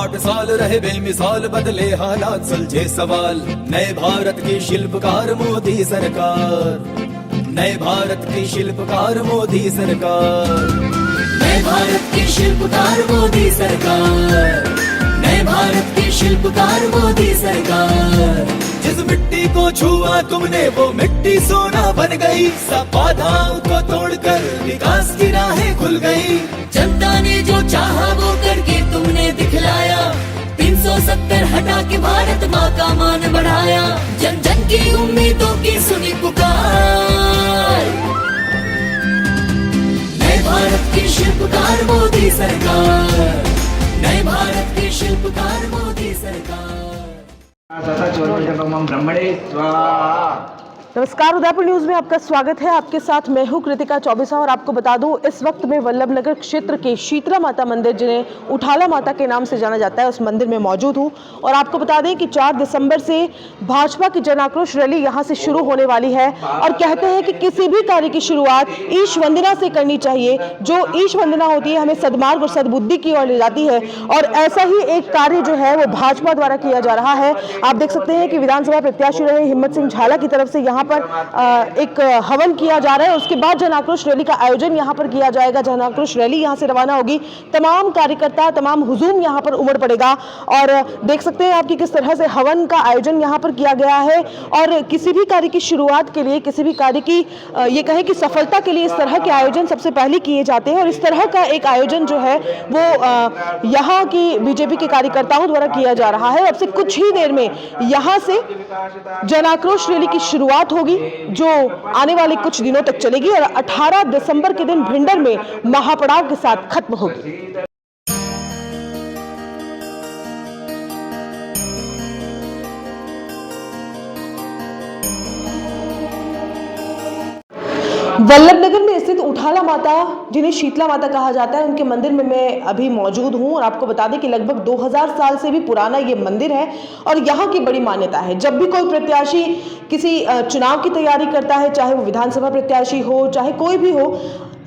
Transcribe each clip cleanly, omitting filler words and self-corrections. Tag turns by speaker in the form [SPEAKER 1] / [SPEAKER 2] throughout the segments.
[SPEAKER 1] 8 साल रहे बेमिसाल, बदले हालात सुलझे सवाल। नए भारत की शिल्पकार मोदी सरकार, नए भारत की शिल्पकार मोदी सरकार,
[SPEAKER 2] नए भारत की शिल्पकार मोदी सरकार, नए भारत की शिल्पकार मोदी सरकार।
[SPEAKER 1] जिस मिट्टी को छुआ तुमने वो मिट्टी सोना बन गई, सब बाधाओं को तोड़कर विकास की राहें खुल गई।
[SPEAKER 2] जनता ने जो चाहा वो करके तुमने दिखलाया, 370 हटा के भारत माँ का मान बढ़ाया। जन जन की उम्मीदों की सुनी पुकार, नए भारत की शिल्पकार मोदी सरकार, नए भारत की शिल्पकार मोदी सरकार।
[SPEAKER 3] ब्रह्मणे स्वाहा।
[SPEAKER 4] नमस्कार, उदयपुर न्यूज में आपका स्वागत है। आपके साथ मैं हूं कृतिका चौबीसा और आपको बता दूं इस वक्त मैं वल्लभनगर क्षेत्र के शीतला माता मंदिर, जिन्हें उठाला माता के नाम से जाना जाता है, उस मंदिर में मौजूद हूं। और आपको बता दें कि 4 दिसंबर से भाजपा की जन आक्रोश रैली यहां से शुरू होने वाली है और कहते हैं कि किसी भी कार्य की शुरुआत ईश वंदना से करनी चाहिए। जो ईश वंदना होती है हमें सद्मार्ग और सद्बुद्धि की ओर ले जाती है और ऐसा ही एक कार्य जो है वो भाजपा द्वारा किया जा रहा है। आप देख सकते हैं कि विधानसभा प्रत्याशी रहे हिम्मत सिंह झाला की तरफ से यहाँ पर एक हवन किया जा रहा है। उसके बाद जन आक्रोश रैली का आयोजन यहाँ पर किया जाएगा। जन आक्रोश रैली यहाँ से रवाना होगी, तमाम कार्यकर्ता, तमाम हुजूम यहाँ पर उमड़ पड़ेगा और देख सकते हैं आपकी किस तरह से हवन का आयोजन यहाँ पर किया गया है। और किसी भी कार्य की शुरुआत के लिए, किसी भी कार्य की ये कहें कि सफलता के लिए इस तरह के आयोजन सबसे पहले किए जाते हैं और इस तरह का एक आयोजन जो है वो यहाँ की बीजेपी के कार्यकर्ताओं द्वारा किया जा रहा है। अब से कुछ ही देर में यहाँ से जन आक्रोश रैली की शुरुआत होगी जो आने वाले कुछ दिनों तक चलेगी और 18 दिसंबर के दिन भिंडर में महापड़ाव के साथ खत्म होगी। वल्लभनगर में स्थित उठाला माता, जिन्हें शीतला माता कहा जाता है, उनके मंदिर में मैं अभी मौजूद हूं और आपको बता दें कि लगभग 2000 साल से भी पुराना ये मंदिर है और यहाँ की बड़ी मान्यता है। जब भी कोई प्रत्याशी किसी चुनाव की तैयारी करता है, चाहे वो विधानसभा प्रत्याशी हो, चाहे कोई भी हो,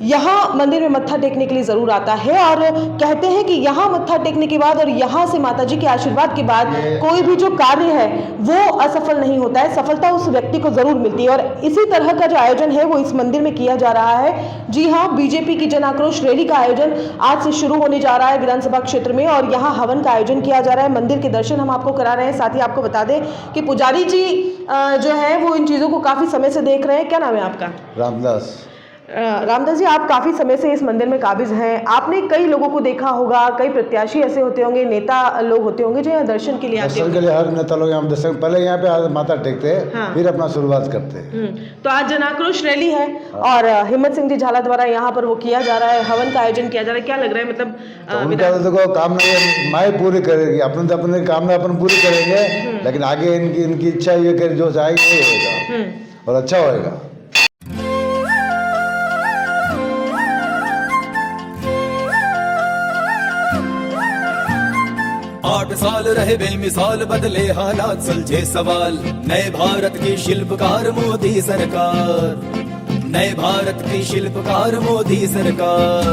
[SPEAKER 4] यहाँ मंदिर में मत्था टेकने के लिए जरूर आता है और कहते हैं कि यहाँ मत्था टेकने के बाद और यहाँ से माता जी के आशीर्वाद के बाद कोई भी जो कार्य है वो असफल नहीं होता है, सफलता उस व्यक्ति को जरूर मिलती है। और इसी तरह का जो आयोजन है वो इस मंदिर में किया जा रहा है। जी हाँ, बीजेपी की जन आक्रोश रैली का आयोजन आज से शुरू होने जा रहा है विधानसभा क्षेत्र में और यहाँ हवन का आयोजन किया जा रहा है। मंदिर के दर्शन हम आपको करा रहे हैं। साथ ही आपको बता दें कि पुजारी जी जो है वो इन चीजों को काफी समय से देख रहे हैं। क्या नाम है आपका?
[SPEAKER 5] रामदास।
[SPEAKER 4] रामदास जी, आप काफी समय से इस मंदिर में काबिज हैं। आपने कई लोगों को देखा होगा, कई प्रत्याशी ऐसे होते होंगे, नेता लोग होते होंगे जो यहाँ दर्शन के लिए आते हैं।
[SPEAKER 5] दर्शन के लिए हर नेता लोग यहाँ दर्शन पहले यहाँ पे माथा टेकते हैं। हाँ। फिर अपना शुरुआत करते हैं।
[SPEAKER 4] तो आज जन आक्रोश रैली है और हिम्मत सिंह जी झाला द्वारा यहाँ पर वो किया जा रहा है, हवन का आयोजन किया जा रहा है। क्या लग रहा है, मतलब
[SPEAKER 5] उनका देखो कामना माई पूरी करेगी, अपने कामना अपन पूरी करेंगे, लेकिन आगे इनकी इच्छा ये कर जो चाहेगी वो होगा और अच्छा होगा।
[SPEAKER 1] 8 साल रहे बेमिसाल, बदले हालात सुलझे सवाल। नए भारत की शिल्पकार मोदी सरकार, नए भारत की शिल्पकार मोदी सरकार,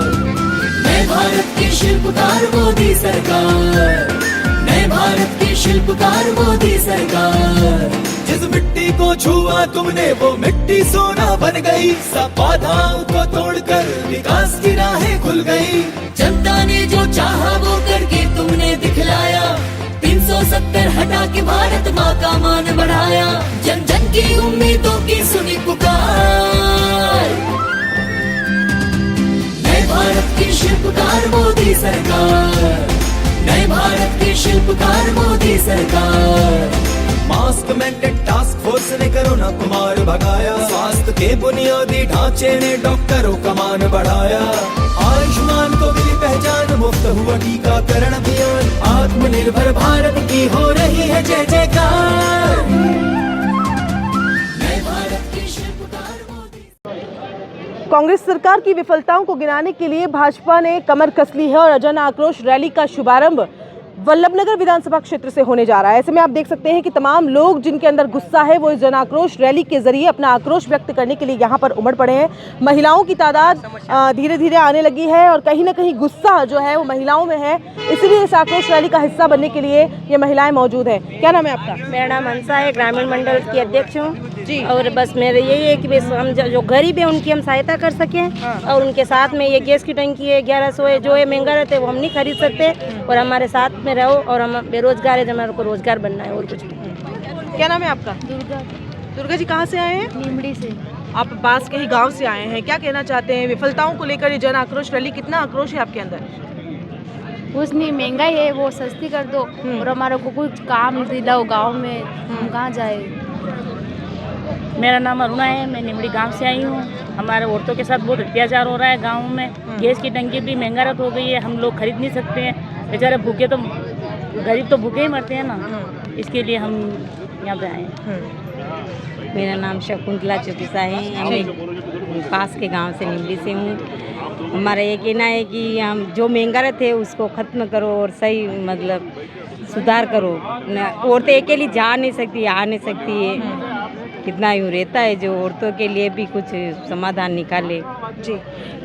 [SPEAKER 2] नए भारत की शिल्पकार मोदी सरकार, नए भारत की शिल्पकार मोदी सरकार।
[SPEAKER 1] जिस मिट्टी को छुआ तुमने वो मिट्टी सोना बन गई, सब बाधाओं को तोड़कर विकास की राहें खुल गई।
[SPEAKER 2] जनता ने जो चाहा वो करके तुमने दिखलाया, 370 हटा के भारत माँ का मान बढ़ाया। जन जन की उम्मीदों की सुनी पुकार, नए भारत की शिल्पकार मोदी सरकार, नए भारत की शिल्पकार मोदी सरकार।
[SPEAKER 1] मास्क मैंडेट टास्क फोर्स ने कोरोना को मार भगाया, स्वास्थ्य के बुनियादी ढांचे ने डॉक्टरों का मान बढ़ाया। आयुष्मान को मिली पहचान, मुफ्त हुआ टीकाकरण अभियान, आत्मनिर्भर भारत की हो रही है जय जयकार।
[SPEAKER 2] नए भारत की शिल्पकार मोदी।
[SPEAKER 4] कांग्रेस सरकार की विफलताओं को गिनाने के लिए भाजपा ने कमर कस ली है और जन आक्रोश रैली का शुभारंभ वल्लभनगर विधानसभा क्षेत्र से होने जा रहा है। ऐसे में आप देख सकते हैं कि तमाम लोग जिनके अंदर गुस्सा है वो इस जन आक्रोश रैली के जरिए अपना आक्रोश व्यक्त करने के लिए यहाँ पर उमड़ पड़े हैं। महिलाओं की तादाद धीरे धीरे आने लगी है और कहीं ना कहीं गुस्सा जो है वो महिलाओं में है, इसलिए इस आक्रोश रैली का हिस्सा बनने के लिए ये महिलाएं मौजूद हैं। क्या नाम है आपका?
[SPEAKER 6] मेरा नाम हंसा है, ग्रामीण मंडल की अध्यक्ष हूँ
[SPEAKER 4] जी।
[SPEAKER 6] और बस मेरे यही है कि बस हम जो गरीब है उनकी हम सहायता कर सकें और उनके साथ में ये गैस की टंकी है 1100 है, जो है महंगा रहते है वो हम नहीं खरीद सकते और हमारे साथ में रहो और हम बेरोजगार है, जब हमारे को रोजगार बनना है और कुछ नहीं।
[SPEAKER 4] क्या नाम है आपका?
[SPEAKER 6] दुर्गा।
[SPEAKER 4] दुर्गा जी कहाँ से आए हैं?
[SPEAKER 6] नीमड़ी से।
[SPEAKER 4] आप पास के ही गांव से आए हैं, क्या कहना चाहते हैं विफलताओं को लेकर ये जन आक्रोश रैली? कितना आक्रोश है आपके अंदर?
[SPEAKER 7] कुछ नहीं, महंगाई है वो सस्ती कर दो और हमारे को कुछ काम दिलाओ गांव में, हम कहाँ जाए।
[SPEAKER 8] मेरा नाम अरुणा है, मैं निमड़ी गांव से आई हूँ। हमारे औरतों के साथ बहुत अत्याचार हो रहा है गांव में। गैस की टंकी भी महंगारत हो गई है, हम लोग खरीद नहीं सकते हैं। बेचारे भूखे तो गरीब तो भूखे ही मरते हैं ना, इसके लिए हम यहाँ पे आए हैं।
[SPEAKER 6] मेरा नाम शकुंतला चौकीसा है, हम पास के गांव से निमड़ी से हूँ। हमारा ये कहना है कि हम जो महंगा रहते है उसको ख़त्म करो और सही मतलब सुधार करो। औरतें अकेली जा नहीं सकती, आ नहीं सकती है, कितना यूँ रहता है, जो औरतों के लिए भी कुछ समाधान निकाले
[SPEAKER 4] जी।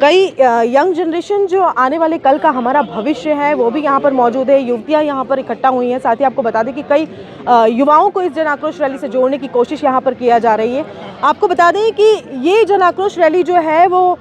[SPEAKER 4] कई यंग जनरेशन जो आने वाले कल का हमारा भविष्य है वो भी यहाँ पर मौजूद है, युवतियाँ यहाँ पर इकट्ठा हुई हैं। साथ ही आपको बता दें कि कई युवाओं को इस जन आक्रोश रैली से जोड़ने की कोशिश यहाँ पर किया जा रही है। आपको बता दें कि ये जन आक्रोश रैली जो है वो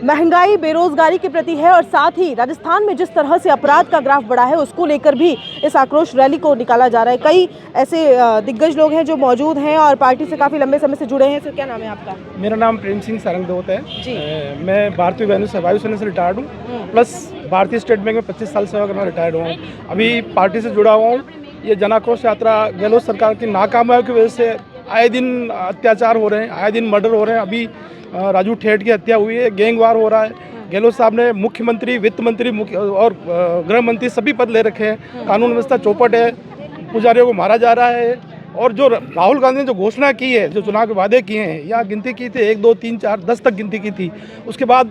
[SPEAKER 4] महंगाई बेरोजगारी के प्रति है और साथ ही राजस्थान में जिस तरह से अपराध का ग्राफ बढ़ा है उसको लेकर भी इस आक्रोश रैली को निकाला जा रहा है। कई ऐसे दिग्गज लोग हैं जो मौजूद हैं और पार्टी से काफ़ी लंबे समय से जुड़े हैं। सर क्या नाम है आपका?
[SPEAKER 9] मेरा नाम प्रेम सिंह सारंगदोत है
[SPEAKER 4] जी।
[SPEAKER 9] मैं भारतीय वायुसेना से रिटायर्ड हूँ, प्लस भारतीय स्टेट बैंक में 25 साल सेवा करना रिटायर्ड हुआ हूँ। अभी पार्टी से जुड़ा हुआ हूँ। ये जन आक्रोश यात्रा गहलोत सरकार की नाकामयाबी की वजह से आए दिन अत्याचार हो रहे हैं, आए दिन मर्डर हो रहे हैं। अभी राजू ठेठ की हत्या हुई है, गैंगवार हो रहा है। गहलोत साहब ने मुख्यमंत्री, वित्त मंत्री और गृह मंत्री सभी पद ले रखे हैं। कानून व्यवस्था चौपट है, पुजारियों को मारा जा रहा है। और जो राहुल गांधी ने जो घोषणा की है, जो चुनाव के वादे किए हैं, यहाँ गिनती की थी 1 2 3 4 10 तक गिनती की थी। उसके बाद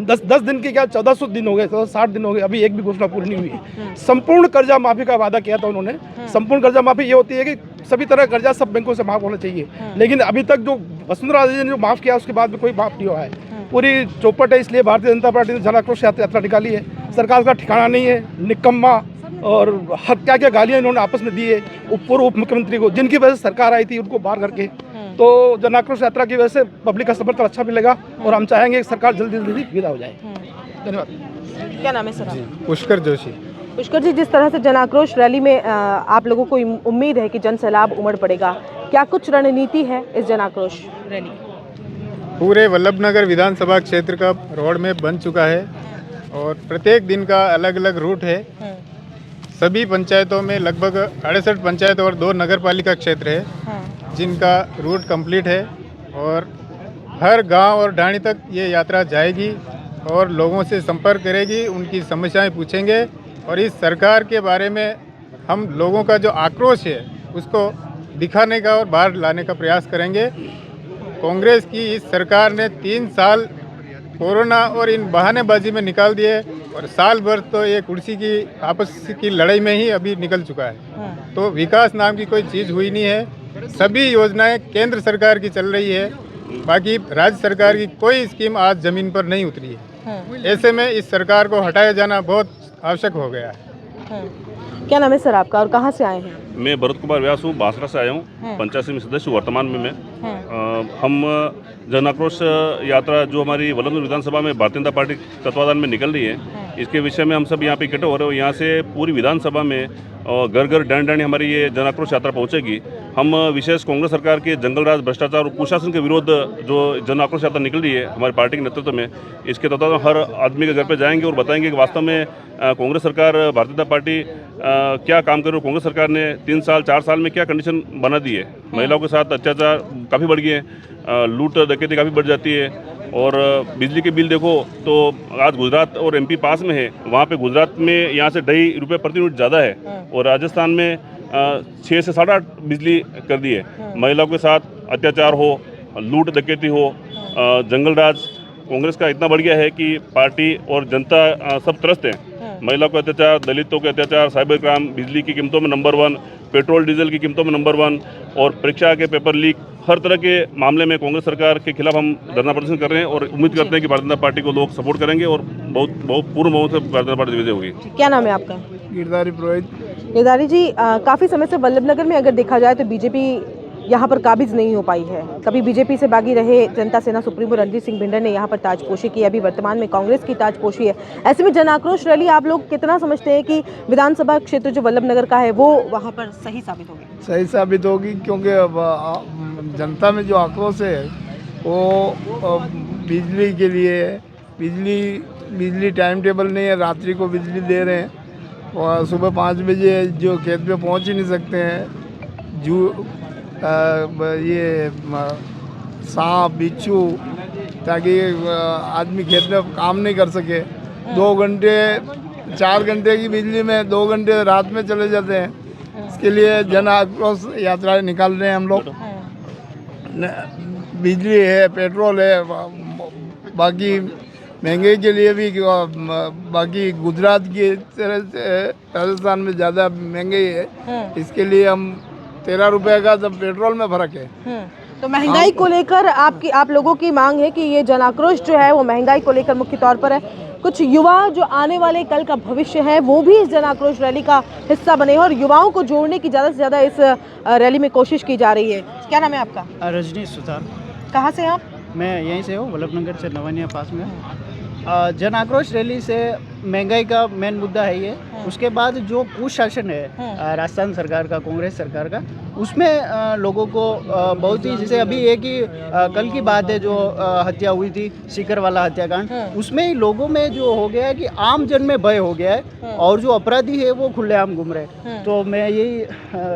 [SPEAKER 9] 10 दिन की क्या 1400 दिन हो गए, 60 दिन हो गए, अभी एक भी घोषणा पूरी नहीं हुई है। संपूर्ण कर्जा माफी का वादा किया था उन्होंने। संपूर्ण कर्जा माफी ये होती है कि सभी तरह कर्जा सब बैंकों से माफ होना चाहिए, लेकिन अभी तक जो वसुंधरा राजे ने जो माफ किया उसके बाद भी कोई माफ नहीं हुआ है। पूरी चौपट है, इसलिए भारतीय जनता पार्टी ने जन आक्रोश यात्रा निकाली है। सरकार का ठिकाना नहीं है, निकम्मा और हर क्या क्या गालियाँ इन्होंने आपस में दी है पूर्व उप मुख्यमंत्री को, जिनकी वजह से सरकार आई थी उनको बाहर करके। तो जन आक्रोश यात्रा की वजह से पब्लिक का समर्थन अच्छा मिलेगा और हम चाहेंगे कि सरकार जल्दी जल्दी विदा हो जाए। धन्यवाद।
[SPEAKER 4] क्या नाम है सर?
[SPEAKER 9] पुष्कर जोशी।
[SPEAKER 4] पुष्कर जी, जिस तरह से जन आक्रोश रैली में आप लोगों को उम्मीद है कि जन सैलाब उमड़ पड़ेगा, क्या कुछ रणनीति है इस जन आक्रोश रैली?
[SPEAKER 10] पूरे वल्लभनगर विधानसभा क्षेत्र का रोड मैप बन चुका है और प्रत्येक दिन का अलग अलग रूट है। सभी पंचायतों में लगभग 68 पंचायत और 2 नगर पालिका क्षेत्र है जिनका रूट कंप्लीट है और हर गांव और ढाणी तक ये यात्रा जाएगी और लोगों से संपर्क करेगी, उनकी समस्याएं पूछेंगे और इस सरकार के बारे में हम लोगों का जो आक्रोश है उसको दिखाने का और बाहर लाने का प्रयास करेंगे। कांग्रेस की इस सरकार ने 3 साल कोरोना और इन बहानेबाजी में निकाल दिए और साल भर तो ये कुर्सी की आपस की लड़ाई में ही अभी निकल चुका है। तो विकास नाम की कोई चीज़ हुई नहीं है। सभी योजनाएं केंद्र सरकार की चल रही है, बाकी राज्य सरकार की कोई स्कीम आज ज़मीन पर नहीं उतरी है। ऐसे में इस सरकार को हटाया जाना बहुत आवश्यक हो गया है।
[SPEAKER 4] क्या नाम है सर आपका और कहाँ से आए हैं?
[SPEAKER 11] मैं भरत कुमार व्यास हूँ, बांसरा से आया हूँ, पंचायत समिति सदस्य वर्तमान में मैं। हम जन आक्रोश यात्रा जो हमारी वल्लभनगर विधानसभा में भारतीय जनता पार्टी तत्वाधान में निकल रही है, इसके विषय में हम सब यहाँ पे इकट्ठे हो रहे हो। यहाँ से पूरी विधानसभा में घर घर डांडी डांडी हमारी ये जन आक्रोश यात्रा पहुँचेगी। हम विशेष कांग्रेस सरकार के जंगलराज, भ्रष्टाचार और कुशासन के विरुद्ध जो जन आक्रोश यात्रा निकल रही है हमारी पार्टी के नेतृत्व में, इसके तत्वाधान हर आदमी के घर पे जाएंगे और बताएंगे कि वास्तव में कांग्रेस सरकार, भारतीय जनता पार्टी क्या काम कर रही है। कांग्रेस सरकार ने 3 साल 4 साल में क्या कंडीशन बना दी है। महिलाओं के साथ अत्याचार काफ़ी बढ़ गए हैं, लूट डकैती काफ़ी बढ़ जाती है और बिजली के बिल देखो तो आज गुजरात और एमपी पास में है, वहाँ पे गुजरात में यहाँ से 2.5 रुपये प्रति यूनिट ज़्यादा है और राजस्थान में 6 से 8.5 बिजली कर दी है। महिलाओं के साथ अत्याचार हो, लूट डकैती हो, जंगल राज कांग्रेस का इतना बढ़ गया है कि पार्टी और जनता सब त्रस्त हैं। महिला को अत्याचार, दलितों के अत्याचार, साइबर क्राइम, बिजली की कीमतों में नंबर 1, पेट्रोल डीजल की कीमतों में नंबर 1 और परीक्षा के पेपर लीक, हर तरह के मामले में कांग्रेस सरकार के खिलाफ हम धरना प्रदर्शन कर रहे हैं और उम्मीद करते हैं कि भारतीय जनता पार्टी को लोग सपोर्ट करेंगे और बहुत पूर्ण बहुमत से भारतीय जनता पार्टी विजय होगी।
[SPEAKER 4] क्या नाम है आपका?
[SPEAKER 9] गिरधारी पुरोहित।
[SPEAKER 4] गिरधारी जी, काफ़ी समय से वल्लभनगर में अगर देखा जाए तो बीजेपी यहाँ पर काबिज नहीं हो पाई है। कभी बीजेपी से बागी रहे जनता सेना सुप्रीमो रणजीत सिंह भिंडर ने यहाँ पर ताजपोशी की, अभी वर्तमान में कांग्रेस की ताजपोशी है। ऐसे में जन आक्रोश रैली आप लोग कितना समझते हैं कि विधानसभा क्षेत्र जो वल्लभनगर का है वो वहाँ पर सही साबित होगी?
[SPEAKER 9] सही साबित होगी, क्योंकि अब जनता में जो आक्रोश है वो बिजली के लिए है। बिजली टाइम टेबल नहीं है, रात्रि को बिजली दे रहे हैं और सुबह 5 बजे जो खेत पे पहुंच ही नहीं सकते हैं। ये सांप बिच्छू, ताकि आदमी खेत में काम नहीं कर सके। 2 घंटे 4 घंटे की बिजली में 2 घंटे रात में चले जाते हैं। इसके लिए जन आक्रोश यात्रा निकाल रहे हैं हम लोग। बिजली है, पेट्रोल है, बाकी महंगे के लिए भी बाकी गुजरात की तरह से राजस्थान में ज़्यादा महंगाई है। इसके लिए हम 13 रुपये का तो पेट्रोल में फ़र्क है।
[SPEAKER 4] तो महंगाई को लेकर आप लोगों की मांग है कि ये जन आक्रोश जो है वो महंगाई को लेकर मुख्य तौर पर है। कुछ युवा जो आने वाले कल का भविष्य है वो भी इस जन आक्रोश रैली का हिस्सा बने और युवाओं को जोड़ने की ज़्यादा से ज़्यादा इस रैली में कोशिश की जा रही है। क्या नाम है आपका?
[SPEAKER 12] रजनीश सुतार।
[SPEAKER 4] कहाँ से आप?
[SPEAKER 12] मैं यहीं से हूँ, वल्लभनगर से नवानिया पास में। जन आक्रोश रैली से महंगाई का मेन मुद्दा है ये। उसके बाद जो कुशासन है राजस्थान सरकार का, कांग्रेस सरकार का, उसमें लोगों को बहुत ही, जैसे अभी एक ही कल की बात है जो हत्या हुई थी, सीकर वाला हत्याकांड, उसमें ही लोगों में जो हो गया है कि आम जन में भय हो गया है और जो अपराधी है वो खुलेआम घूम रहे हैं। तो मैं यही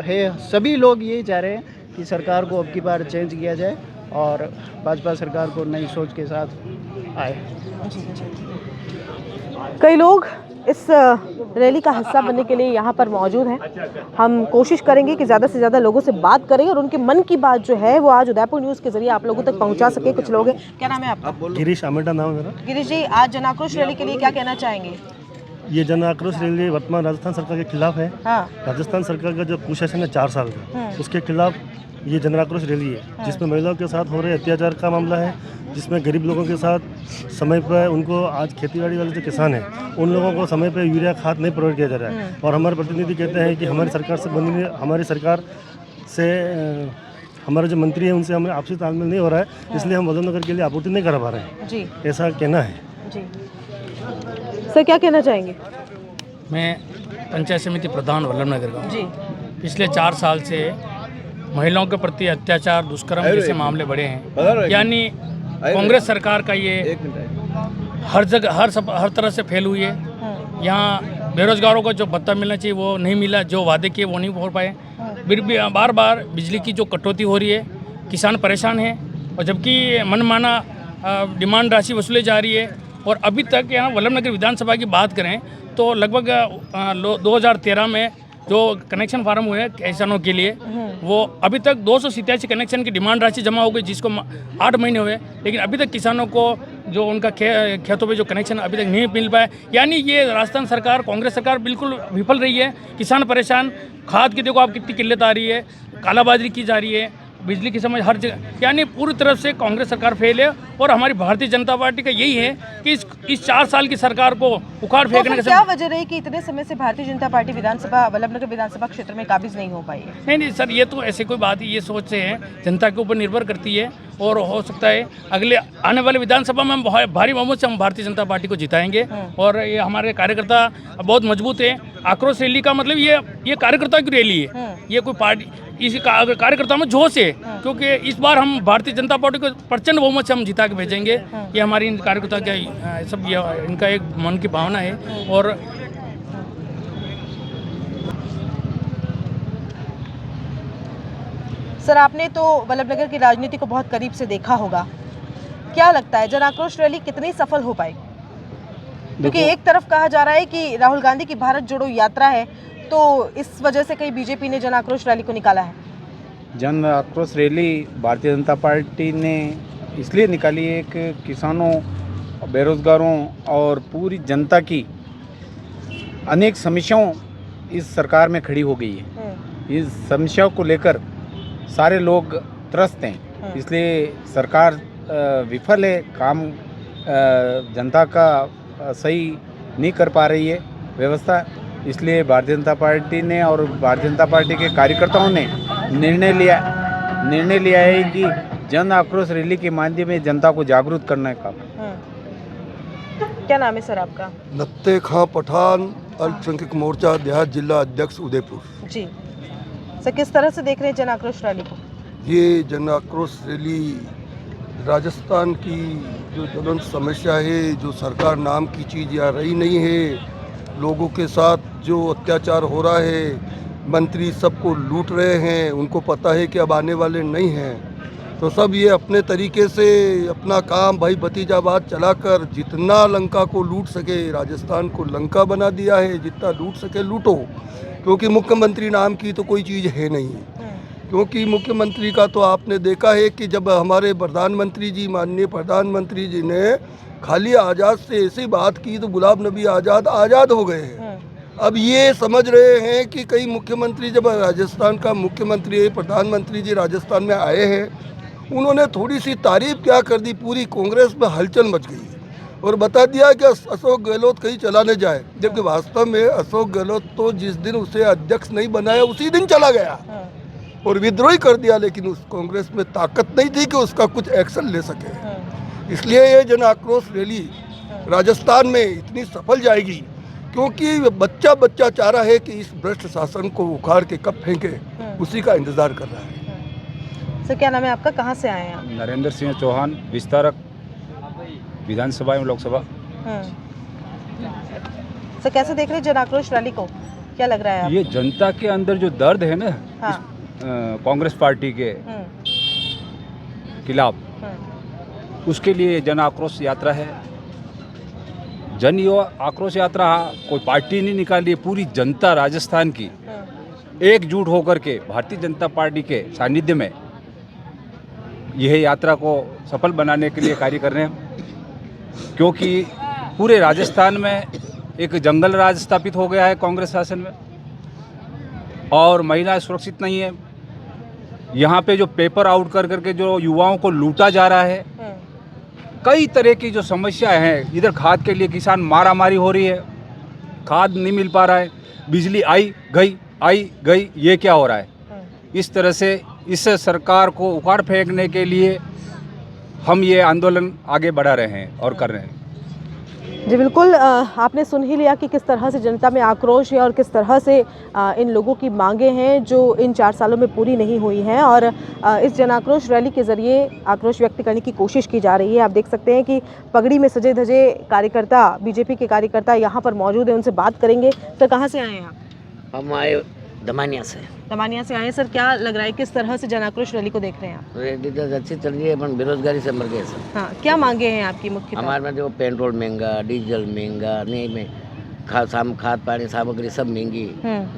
[SPEAKER 12] है, सभी लोग यही चाह रहे हैं कि सरकार को अब की बार चेंज किया जाए और भाजपा सरकार को नई सोच के साथ आए।
[SPEAKER 4] कई लोग इस रैली का हिस्सा बनने के लिए यहाँ पर मौजूद हैं। हम कोशिश करेंगे कि ज़्यादा से ज़्यादा लोगों से बात करें और उनके मन की बात जो है वो आज उदयपुर न्यूज़ के जरिए आप लोगों तक पहुँचा सके। कुछ लोग हैं। क्या नाम है आपका?
[SPEAKER 13] गिरीश आमेटा नाम है मेरा।
[SPEAKER 4] गिरीश जी, आज जन आक्रोश रैली के लिए क्या कहना चाहेंगे?
[SPEAKER 13] ये जन आक्रोश रैली वर्तमान राजस्थान सरकार के खिलाफ है। राजस्थान सरकार का जो कुशासन है 4 साल का, उसके खिलाफ ये जन आक्रोश रैली है, जिसमें महिलाओं के साथ हो रहे अत्याचार का मामला है, जिसमें गरीब लोगों के साथ समय पर उनको, आज खेतीबाड़ी वाले जो किसान हैं उन लोगों को समय पर यूरिया खाद नहीं प्रोवाइड किया जा रहा है। और हमारे प्रतिनिधि कहते हैं कि हमारी सरकार से बनी, हमारी सरकार से हमारे जो मंत्री हैं उनसे हमें आपसी तालमेल नहीं हो रहा है, इसलिए हम वल्लभनगर के लिए आपूर्ति नहीं करा पा रहे हैं जी, ऐसा कहना है
[SPEAKER 4] जी। सर, क्या कहना चाहेंगे?
[SPEAKER 14] मैं पंचायत समिति प्रधान वल्लभनगर का
[SPEAKER 4] जी।
[SPEAKER 14] पिछले 4 साल से महिलाओं के प्रति अत्याचार, दुष्कर्म जैसे मामले बढ़े हैं। यानी कांग्रेस सरकार का ये हर जगह हर तरह से फैल हुई है। यहाँ बेरोजगारों को जो भत्ता मिलना चाहिए वो नहीं मिला, जो वादे किए वो नहीं हो पाए। फिर भी बार बार बिजली की जो कटौती हो रही है, किसान परेशान है और जबकि मनमाना डिमांड राशि वसूली जा रही है। और अभी तक यहाँ वल्लभनगर विधानसभा की बात करें तो लगभग 2013 में जो कनेक्शन फार्म हुए हैं किसानों के लिए, वो अभी तक 287 कनेक्शन की डिमांड राशि जमा हो गई, जिसको 8 महीने हुए, लेकिन अभी तक किसानों को जो उनका खेतों पे जो कनेक्शन अभी तक नहीं मिल पाया। यानी ये राजस्थान सरकार, कांग्रेस सरकार बिल्कुल विफल रही है। किसान परेशान, खाद की देखो आप कितनी किल्लत आ रही है, कालाबाजारी की जा रही है, बिजली की समझ हर जगह, यानी पूरी तरफ से कांग्रेस सरकार फेल है। और हमारी भारतीय जनता पार्टी का यही है कि इस 4 साल की सरकार को उखाड़ फेंकने का।
[SPEAKER 4] क्या वजह रही कि इतने समय से भारतीय जनता पार्टी वल्लभनगर विधानसभा क्षेत्र में काबिज नहीं हो पाई है?
[SPEAKER 14] नहीं सर, ये तो ऐसे कोई बात ही, ये सोच से है, जनता के ऊपर निर्भर करती है और हो सकता है अगले आने वाले विधानसभा में हम भारी बहुमत से हम भारतीय जनता पार्टी को जिताएंगे। और ये हमारे कार्यकर्ता बहुत मजबूत है। आक्रोश रैली का मतलब ये कार्यकर्ता की रैली है, ये कोई पार्टी, इसी कार्यकर्ता में जोश है, क्योंकि इस बार हम भारतीय जनता पार्टी को प्रचंड बहुमत से हम जिता के भेजेंगे। ये हमारी कार्यकर्ता का सब इनका एक मन की भावना है। और
[SPEAKER 4] सर, आपने तो वल्लभनगर की राजनीति को बहुत करीब से देखा होगा, क्या लगता है जन आक्रोश रैली कितनी सफल हो पाएगी? क्योंकि एक तरफ कहा जा रहा है कि राहुल गांधी की भारत जोड़ो यात्रा है, तो इस वजह से कहीं बीजेपी ने जन आक्रोश रैली को निकाला है।
[SPEAKER 3] जन आक्रोश रैली भारतीय जनता पार्टी ने इसलिए निकाली है कि किसानों, बेरोजगारों और पूरी जनता की अनेक समस्याओं इस सरकार में खड़ी हो गई है। इस समस्याओं को लेकर सारे लोग त्रस्त हैं, इसलिए सरकार विफल है, काम जनता का सही नहीं कर पा रही है व्यवस्था। इसलिए भारतीय जनता पार्टी ने और भारतीय जनता पार्टी के कार्यकर्ताओं ने निर्णय लिया है कि जन आक्रोश रैली के माध्यम में जनता को जागरूक करने का।
[SPEAKER 4] क्या नाम है सर आपका?
[SPEAKER 15] नत्ते खां पठान, अल्पसंख्यक मोर्चा देहात जिला अध्यक्ष उदयपुर।
[SPEAKER 4] जी सर, किस तरह से देख रहे हैं जन आक्रोश रैली को?
[SPEAKER 15] ये जन आक्रोश रैली राजस्थान की जो ज्वलंत समस्या है, जो सरकार नाम की चीज़ यहाँ रही नहीं है, लोगों के साथ जो अत्याचार हो रहा है, मंत्री सबको लूट रहे हैं, उनको पता है कि अब आने वाले नहीं हैं, तो सब ये अपने तरीके से अपना काम भाई भतीजाबाद चलाकर जितना लंका को लूट सके, राजस्थान को लंका बना दिया है, जितना लूट सके लूटो, क्योंकि मुख्यमंत्री नाम की तो कोई चीज़ है नहीं। क्योंकि मुख्यमंत्री का तो आपने देखा है कि जब हमारे प्रधानमंत्री जी, माननीय प्रधानमंत्री जी ने खाली आज़ाद से ऐसी बात की तो गुलाम नबी आज़ाद हो गए हैं। अब ये समझ रहे हैं कि कई मुख्यमंत्री, जब राजस्थान का मुख्यमंत्री है, प्रधानमंत्री जी राजस्थान में आए हैं, उन्होंने थोड़ी सी तारीफ क्या कर दी, पूरी कांग्रेस में हलचल मच गई और बता दिया कि अशोक गहलोत कहीं चला न जाए, जबकि वास्तव में अशोक गहलोत तो जिस दिन उसे अध्यक्ष नहीं बनाया उसी दिन चला गया और विद्रोह कर दिया, लेकिन उस कांग्रेस में ताकत नहीं थी कि उसका कुछ एक्शन ले सके। इसलिए ये जन आक्रोश रैली राजस्थान में इतनी सफल जाएगी क्योंकि बच्चा बच्चा चाह रहा है कि इस भ्रष्ट शासन को उखाड़ के कब फेंके, उसी का इंतजार कर रहा है।
[SPEAKER 4] सर क्या नाम है आपका, कहाँ से आए हैं आप?
[SPEAKER 16] नरेंद्र सिंह चौहान, विस्तारक, विधानसभा एवं लोकसभा।
[SPEAKER 4] सर कैसे देख रहे हैं जन आक्रोश रैली को, क्या लग रहा है?
[SPEAKER 16] ये जनता के अंदर जो दर्द है ना, कांग्रेस पार्टी के खिलाफ, उसके लिए जन आक्रोश यात्रा है। जन आक्रोश यात्रा कोई पार्टी नहीं निकाली है, पूरी जनता राजस्थान की एकजुट होकर के भारतीय जनता पार्टी के सानिध्य में यह यात्रा को सफल बनाने के लिए कार्य कर रहे हैं। क्योंकि पूरे राजस्थान में एक जंगल राज स्थापित हो गया है कांग्रेस शासन में, और महिलाएं सुरक्षित नहीं है। यहाँ पे जो पेपर आउट कर करके जो युवाओं को लूटा जा रहा है, कई तरह की जो समस्याएं हैं, इधर खाद के लिए किसान मारामारी हो रही है, खाद नहीं मिल पा रहा है, बिजली आई गई, ये क्या हो रहा है? इस तरह से इस सरकार को उखाड़ फेंकने के लिए हम ये आंदोलन आगे बढ़ा रहे हैं और कर रहे हैं।
[SPEAKER 4] जी बिल्कुल, आपने सुन ही लिया कि किस तरह से जनता में आक्रोश है और किस तरह से इन लोगों की मांगें हैं जो इन 4 सालों में पूरी नहीं हुई हैं, और इस जन आक्रोश रैली के ज़रिए आक्रोश व्यक्त करने की कोशिश की जा रही है। आप देख सकते हैं कि पगड़ी में सजे धजे कार्यकर्ता, बीजेपी के कार्यकर्ता यहाँ पर मौजूद हैं, उनसे बात करेंगे। तो कहाँ से आए हैं आप?
[SPEAKER 17] हम आए दमानिया से।
[SPEAKER 4] दमानिया से आए। सर क्या लग रहा है, किस तरह से जन आक्रोश रैली को देख रहे हैं आप?
[SPEAKER 17] रैली तो अच्छी चल रही है, पर बेरोजगारी से मर गए सर।
[SPEAKER 4] हाँ, क्या मांगे हैं आपकी मुख्य?
[SPEAKER 17] हमारे में जो पेट्रोल महंगा, डीजल महंगा, नहीं में खाद पानी सामग्री सब महंगी।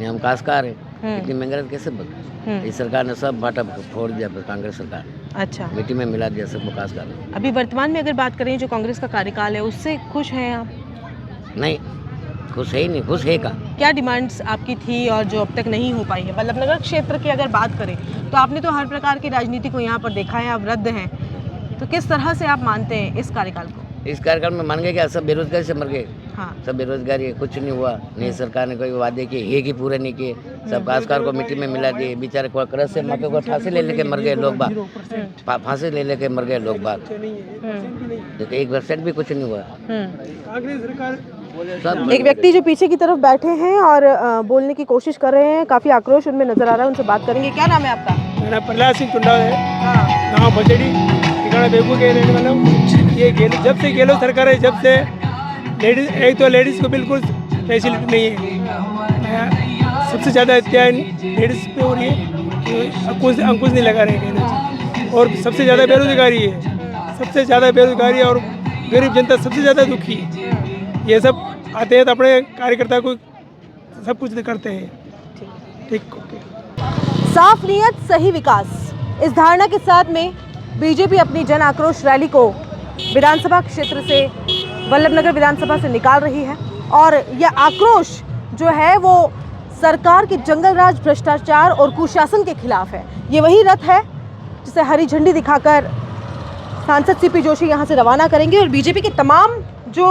[SPEAKER 17] हम काश्तकार है, इतनी महंगाई कैसे बदले? इस सरकार ने सब बाटा फोड़ दिया, कांग्रेस सरकार।
[SPEAKER 4] अच्छा,
[SPEAKER 17] मिट्टी में मिला दिया सबको काश्तकार।
[SPEAKER 4] अभी वर्तमान में अगर बात करें जो कांग्रेस का कार्यकाल है, उससे खुश हैं आप?
[SPEAKER 17] नहीं, खुश है ही नहीं। खुश है का?
[SPEAKER 4] क्या डिमांड्स आपकी थी और जो अब तक नहीं हो पाई है? वल्लभनगर क्षेत्र की अगर बात करें तो आपने तो हर प्रकार की राजनीति को यहाँ पर देखा है, आप रद्द हैं, तो किस तरह से आप मानते हैं इस कार्यकाल को?
[SPEAKER 17] इस कार्यकाल में मान गए क्या सब बेरोजगारी से मर गए?
[SPEAKER 4] हाँ, सब
[SPEAKER 17] बेरोजगारी है, कुछ नहीं हुआ। नहीं सरकार ने कोई वादे किए, ये कि पूरे नहीं किए। सब काश्तकार को मिट्टी में मिला दिए, बेचारे को कर्ज से मक्के को फांसी ले लेके मर गए लोग बाग, फांसी ले लेके मर गए लोग बाग। तो 1% भी कुछ नहीं हुआ।
[SPEAKER 4] एक व्यक्ति जो पीछे की तरफ बैठे हैं और बोलने की कोशिश कर रहे हैं, काफी आक्रोश उनमें नजर आ रहा है, उनसे बात करेंगे। क्या नाम है आपका?
[SPEAKER 9] मेरा प्रहलाद सिंह टुंडा है, गाँव बचड़ी, ठिकाना बेगू के रहने वाला हूँ। ये जब से गहलोत सरकार है, जब से लेडीज, एक तो लेडीज़ को बिल्कुल फैसिलिटी नहीं है, सबसे ज़्यादा अत्याचार लेडीज़ पे हो रही है, अंकुश नहीं लगा रहे हैं, और सबसे ज़्यादा बेरोजगारी है, सबसे ज़्यादा बेरोजगारी, और गरीब जनता सबसे ज़्यादा दुखी है। ये सब आते हैं तो अपने कार्यकर्ता को सब कुछ करते हैं। ठीक, ओके।
[SPEAKER 4] साफ नीयत सही विकास, इस धारणा के साथ में बीजेपी अपनी जन आक्रोश रैली को विधानसभा क्षेत्र से, वल्लभनगर विधानसभा से निकाल रही है, और यह आक्रोश जो है वो सरकार के जंगल राज, भ्रष्टाचार और कुशासन के खिलाफ है। ये वही रथ है जिसे हरी झंडी दिखाकर सांसद सीपी जोशी यहाँ से रवाना करेंगे और बीजेपी के तमाम जो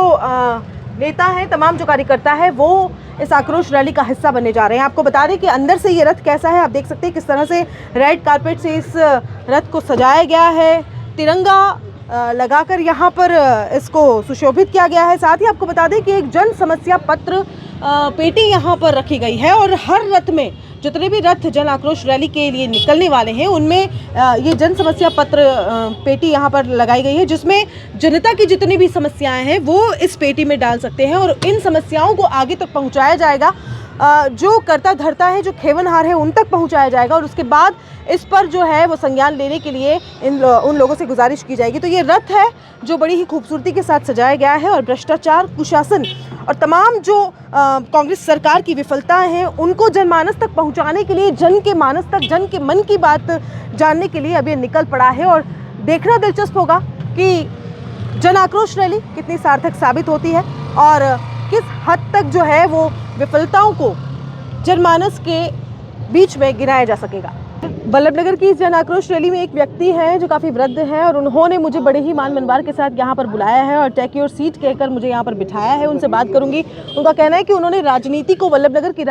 [SPEAKER 4] नेता हैं, तमाम जो कार्यकर्ता है, वो इस आक्रोश रैली का हिस्सा बनने जा रहे हैं। आपको बता दें कि अंदर से ये रथ कैसा है, आप देख सकते हैं किस तरह से रेड कारपेट से इस रथ को सजाया गया है, तिरंगा लगाकर यहाँ पर इसको सुशोभित किया गया है। साथ ही आपको बता दें कि एक जन समस्या पत्र पेटी यहाँ पर रखी गई है और हर रथ में जितने भी रथ जन आक्रोश रैली के लिए निकलने वाले हैं उनमें ये जन समस्या पत्र पेटी यहाँ पर लगाई गई है, जिसमें जनता की जितनी भी समस्याएं हैं वो इस पेटी में डाल सकते हैं और इन समस्याओं को आगे तक पहुँचाया जाएगा। जो करता धरता है, जो खेवनहार है, उन तक पहुँचाया जाएगा और उसके बाद इस पर जो है वो संज्ञान लेने के लिए उन लोगों से गुजारिश की जाएगी। तो ये रथ है जो बड़ी ही खूबसूरती के साथ सजाया गया है और भ्रष्टाचार, कुशासन और तमाम जो कांग्रेस सरकार की विफलताएं हैं उनको जनमानस तक पहुंचाने के लिए, जन के मानस तक, जन के मन की बात जानने के लिए अब ये निकल पड़ा है। और देखना दिलचस्प होगा कि जन आक्रोश रैली कितनी सार्थक साबित होती है और किस हद तक जो है वो विफलताओं को जनमानस के बीच में गिनाया जा सकेगा। वल्लभनगर की इस जन आक्रोश रैली में एक व्यक्ति हैं जो काफ़ी वृद्ध हैं और उन्होंने मुझे बड़े ही मान मनवार के साथ यहाँ पर बुलाया है और टेक योर सीट कहकर मुझे यहाँ पर बिठाया है। उनसे बात करूंगी। उनका कहना है कि उन्होंने राजनीति को, वल्लभनगर की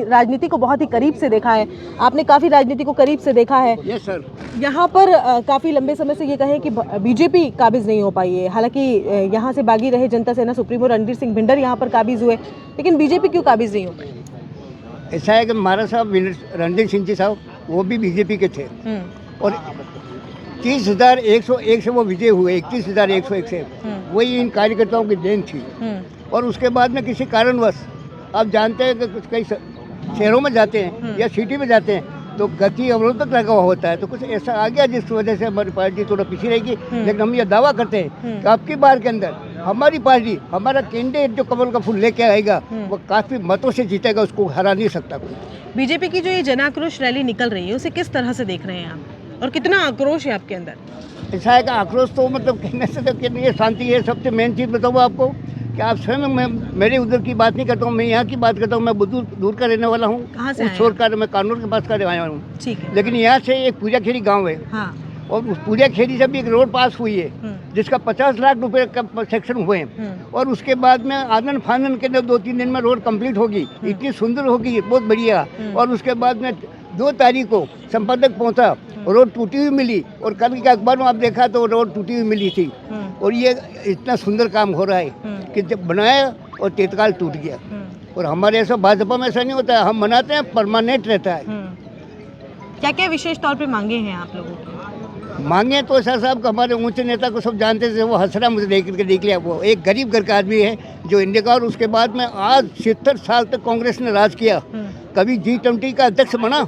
[SPEAKER 4] राजनीति को बहुत ही करीब से देखा है। आपने काफ़ी राजनीति को करीब से देखा है।
[SPEAKER 12] Yes sir.
[SPEAKER 4] यहाँ पर काफ़ी लंबे समय से ये कहें कि बीजेपी काबिज नहीं हो पाई है। हालांकि यहाँ से बागी रहे जनता सेना सुप्रीमो रणधीर सिंह भिंडर यहाँ पर काबिज हुए, लेकिन बीजेपी क्यों काबिज नहीं हो पाई?
[SPEAKER 12] ऐसा है कि महाराज साहब रणधीर सिंह जी साहब वो भी बीजेपी के थे और 30,101 से वो विजय हुए, 31,101 से। वही इन कार्यकर्ताओं की देन थी। और उसके बाद में किसी कारणवश, आप जानते हैं कि कई शहरों में जाते हैं या सिटी में जाते हैं तो गति अवरोधक लगा हुआ होता है, तो कुछ ऐसा आ गया जिस वजह से हमारी पार्टी थोड़ा पीछे रहेगी। लेकिन हम ये दावा करते हैं कि आपकी बार के अंदर हमारी पार्टी, हमारा कैंडिडेट जो कमल का फूल लेके आएगा वो काफ़ी मतों से जीतेगा, उसको हरा नहीं सकता कोई।
[SPEAKER 4] बीजेपी की जो ये जन आक्रोश रैली निकल रही है उसे किस तरह से देख रहे हैं आप और कितना आक्रोश है आपके अंदर?
[SPEAKER 12] ऐसा है कि आक्रोश तो मतलब कहने से तो कि ये शांति है। सबसे मेन चीज़ बताऊँ आपको कि आप स्वयं, मैं मेरे उधर की बात नहीं करता हूँ, मैं यहाँ की बात करता हूँ। मैं दूर का रहने वाला हूँ।
[SPEAKER 4] कहाँ से?
[SPEAKER 12] उस छोर का, मैं कानूर के पास का आया हूँ।
[SPEAKER 4] ठीक है।
[SPEAKER 12] लेकिन यहाँ से एक पूजा खेड़ी गाँव है।
[SPEAKER 4] हाँ।
[SPEAKER 12] और उस पूजा खेड़ी से भी एक रोड पास हुई है जिसका 50 लाख रुपए का सेक्शन हुए हैं। और उसके बाद में आनंद फानन के 2-3 दिन में रोड कंप्लीट होगी, इतनी सुंदर होगी, बहुत बढ़िया। और उसके बाद में 2 तारीख को संपादक पहुंचा, रोड टूटी हुई मिली और कल के अखबार में आप देखा तो रोड टूटी हुई मिली थी। और ये इतना सुंदर काम हो रहा है कि जब बनाया और तत्काल टूट गया। और हमारे ऐसा भाजपा में ऐसा नहीं होता है, हम मनाते हैं, परमानेंट रहता है।
[SPEAKER 4] क्या क्या विशेष तौर पे मांगे हैं आप लोगों की?
[SPEAKER 12] मांगे तो ऐसा साहब कि हमारे ऊंचे नेता को सब जानते थे, वो हंस रहा मुझे देख करके, देख लिया। वो एक गरीब घर का आदमी है जो इंडिया का, और उसके बाद में आज 70 साल तक कांग्रेस ने राज किया, कभी G20 का अध्यक्ष बना।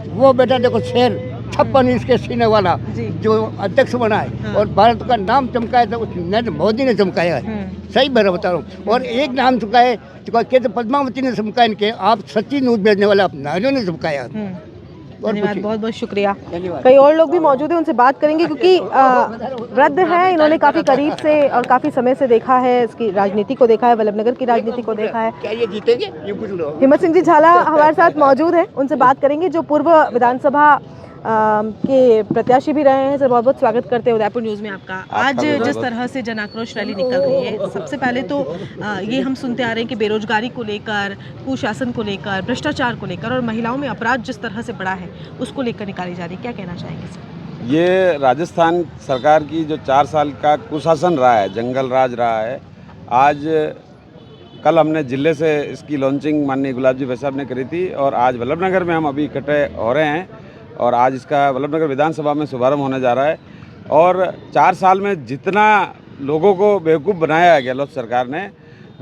[SPEAKER 12] वो बेटा देखो शेर 56 इंच के सीने वाला जो अध्यक्ष बना है और भारत का नाम चमकाया था नरेंद्र मोदी ने चमकाया है। सही मैं बता रहा हूँ। और एक नाम चुकाए तो पद्मावती ने चमकाया इनके, आप सच्ची न्यूज भेजने वाला आप नारियों ने चमकाया।
[SPEAKER 4] धन्यवाद, बहुत बहुत शुक्रिया। कई और लोग भी मौजूद हैं, उनसे बात करेंगे क्योंकि वृद्ध हैं, इन्होंने काफ़ी करीब से और काफ़ी समय से देखा है, इसकी राजनीति को देखा है, वल्लभनगर की राजनीति को देखा है।
[SPEAKER 12] क्या ये जीतेंगे? ये पूछ लो।
[SPEAKER 4] हिम्मत सिंह जी झाला हमारे साथ मौजूद हैं, उनसे बात करेंगे जो पूर्व विधानसभा के प्रत्याशी भी रहे हैं। सर बहुत बहुत स्वागत करते हैं उदयपुर न्यूज़ में आपका। आज जिस तरह से जन आक्रोश रैली निकल रही है, सबसे पहले तो ये हम सुनते आ रहे हैं कि बेरोजगारी को लेकर, कुशासन को लेकर, भ्रष्टाचार को लेकर और महिलाओं में अपराध जिस तरह से बढ़ा है उसको लेकर निकाली जा रही है, क्या कहना चाहेंगे सर?
[SPEAKER 18] ये राजस्थान सरकार की जो 4 साल का कुशासन रहा है, जंगल राज रहा है। आज कल हमने जिले से इसकी लॉन्चिंग माननीय गुलाब जी भाई साहब ने करी थी और आज वल्लभनगर में हम अभी इकट्ठे हो रहे हैं और आज इसका वल्लभनगर विधानसभा में शुभारंभ होने जा रहा है। और 4 साल में जितना लोगों को बेवकूफ़ बनाया गहलोत सरकार ने,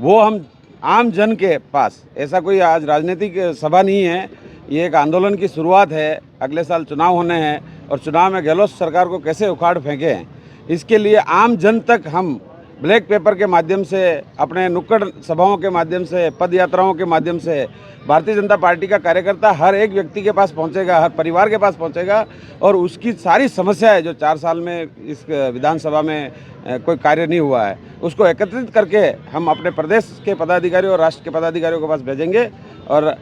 [SPEAKER 18] वो हम आम जन के पास, ऐसा कोई आज राजनीतिक सभा नहीं है, ये एक आंदोलन की शुरुआत है। अगले साल चुनाव होने हैं और चुनाव में गहलोत सरकार को कैसे उखाड़ फेंके हैं, इसके लिए आम जन तक हम ब्लैक पेपर के माध्यम से, अपने नुक्कड़ सभाओं के माध्यम से, पद यात्राओं के माध्यम से भारतीय जनता पार्टी का कार्यकर्ता हर एक व्यक्ति के पास पहुंचेगा, हर परिवार के पास पहुंचेगा और उसकी सारी समस्याएं जो 4 साल में इस विधानसभा में कोई कार्य नहीं हुआ है उसको एकत्रित करके हम अपने प्रदेश के पदाधिकारियों और राष्ट्र के पदाधिकारियों के पास भेजेंगे। और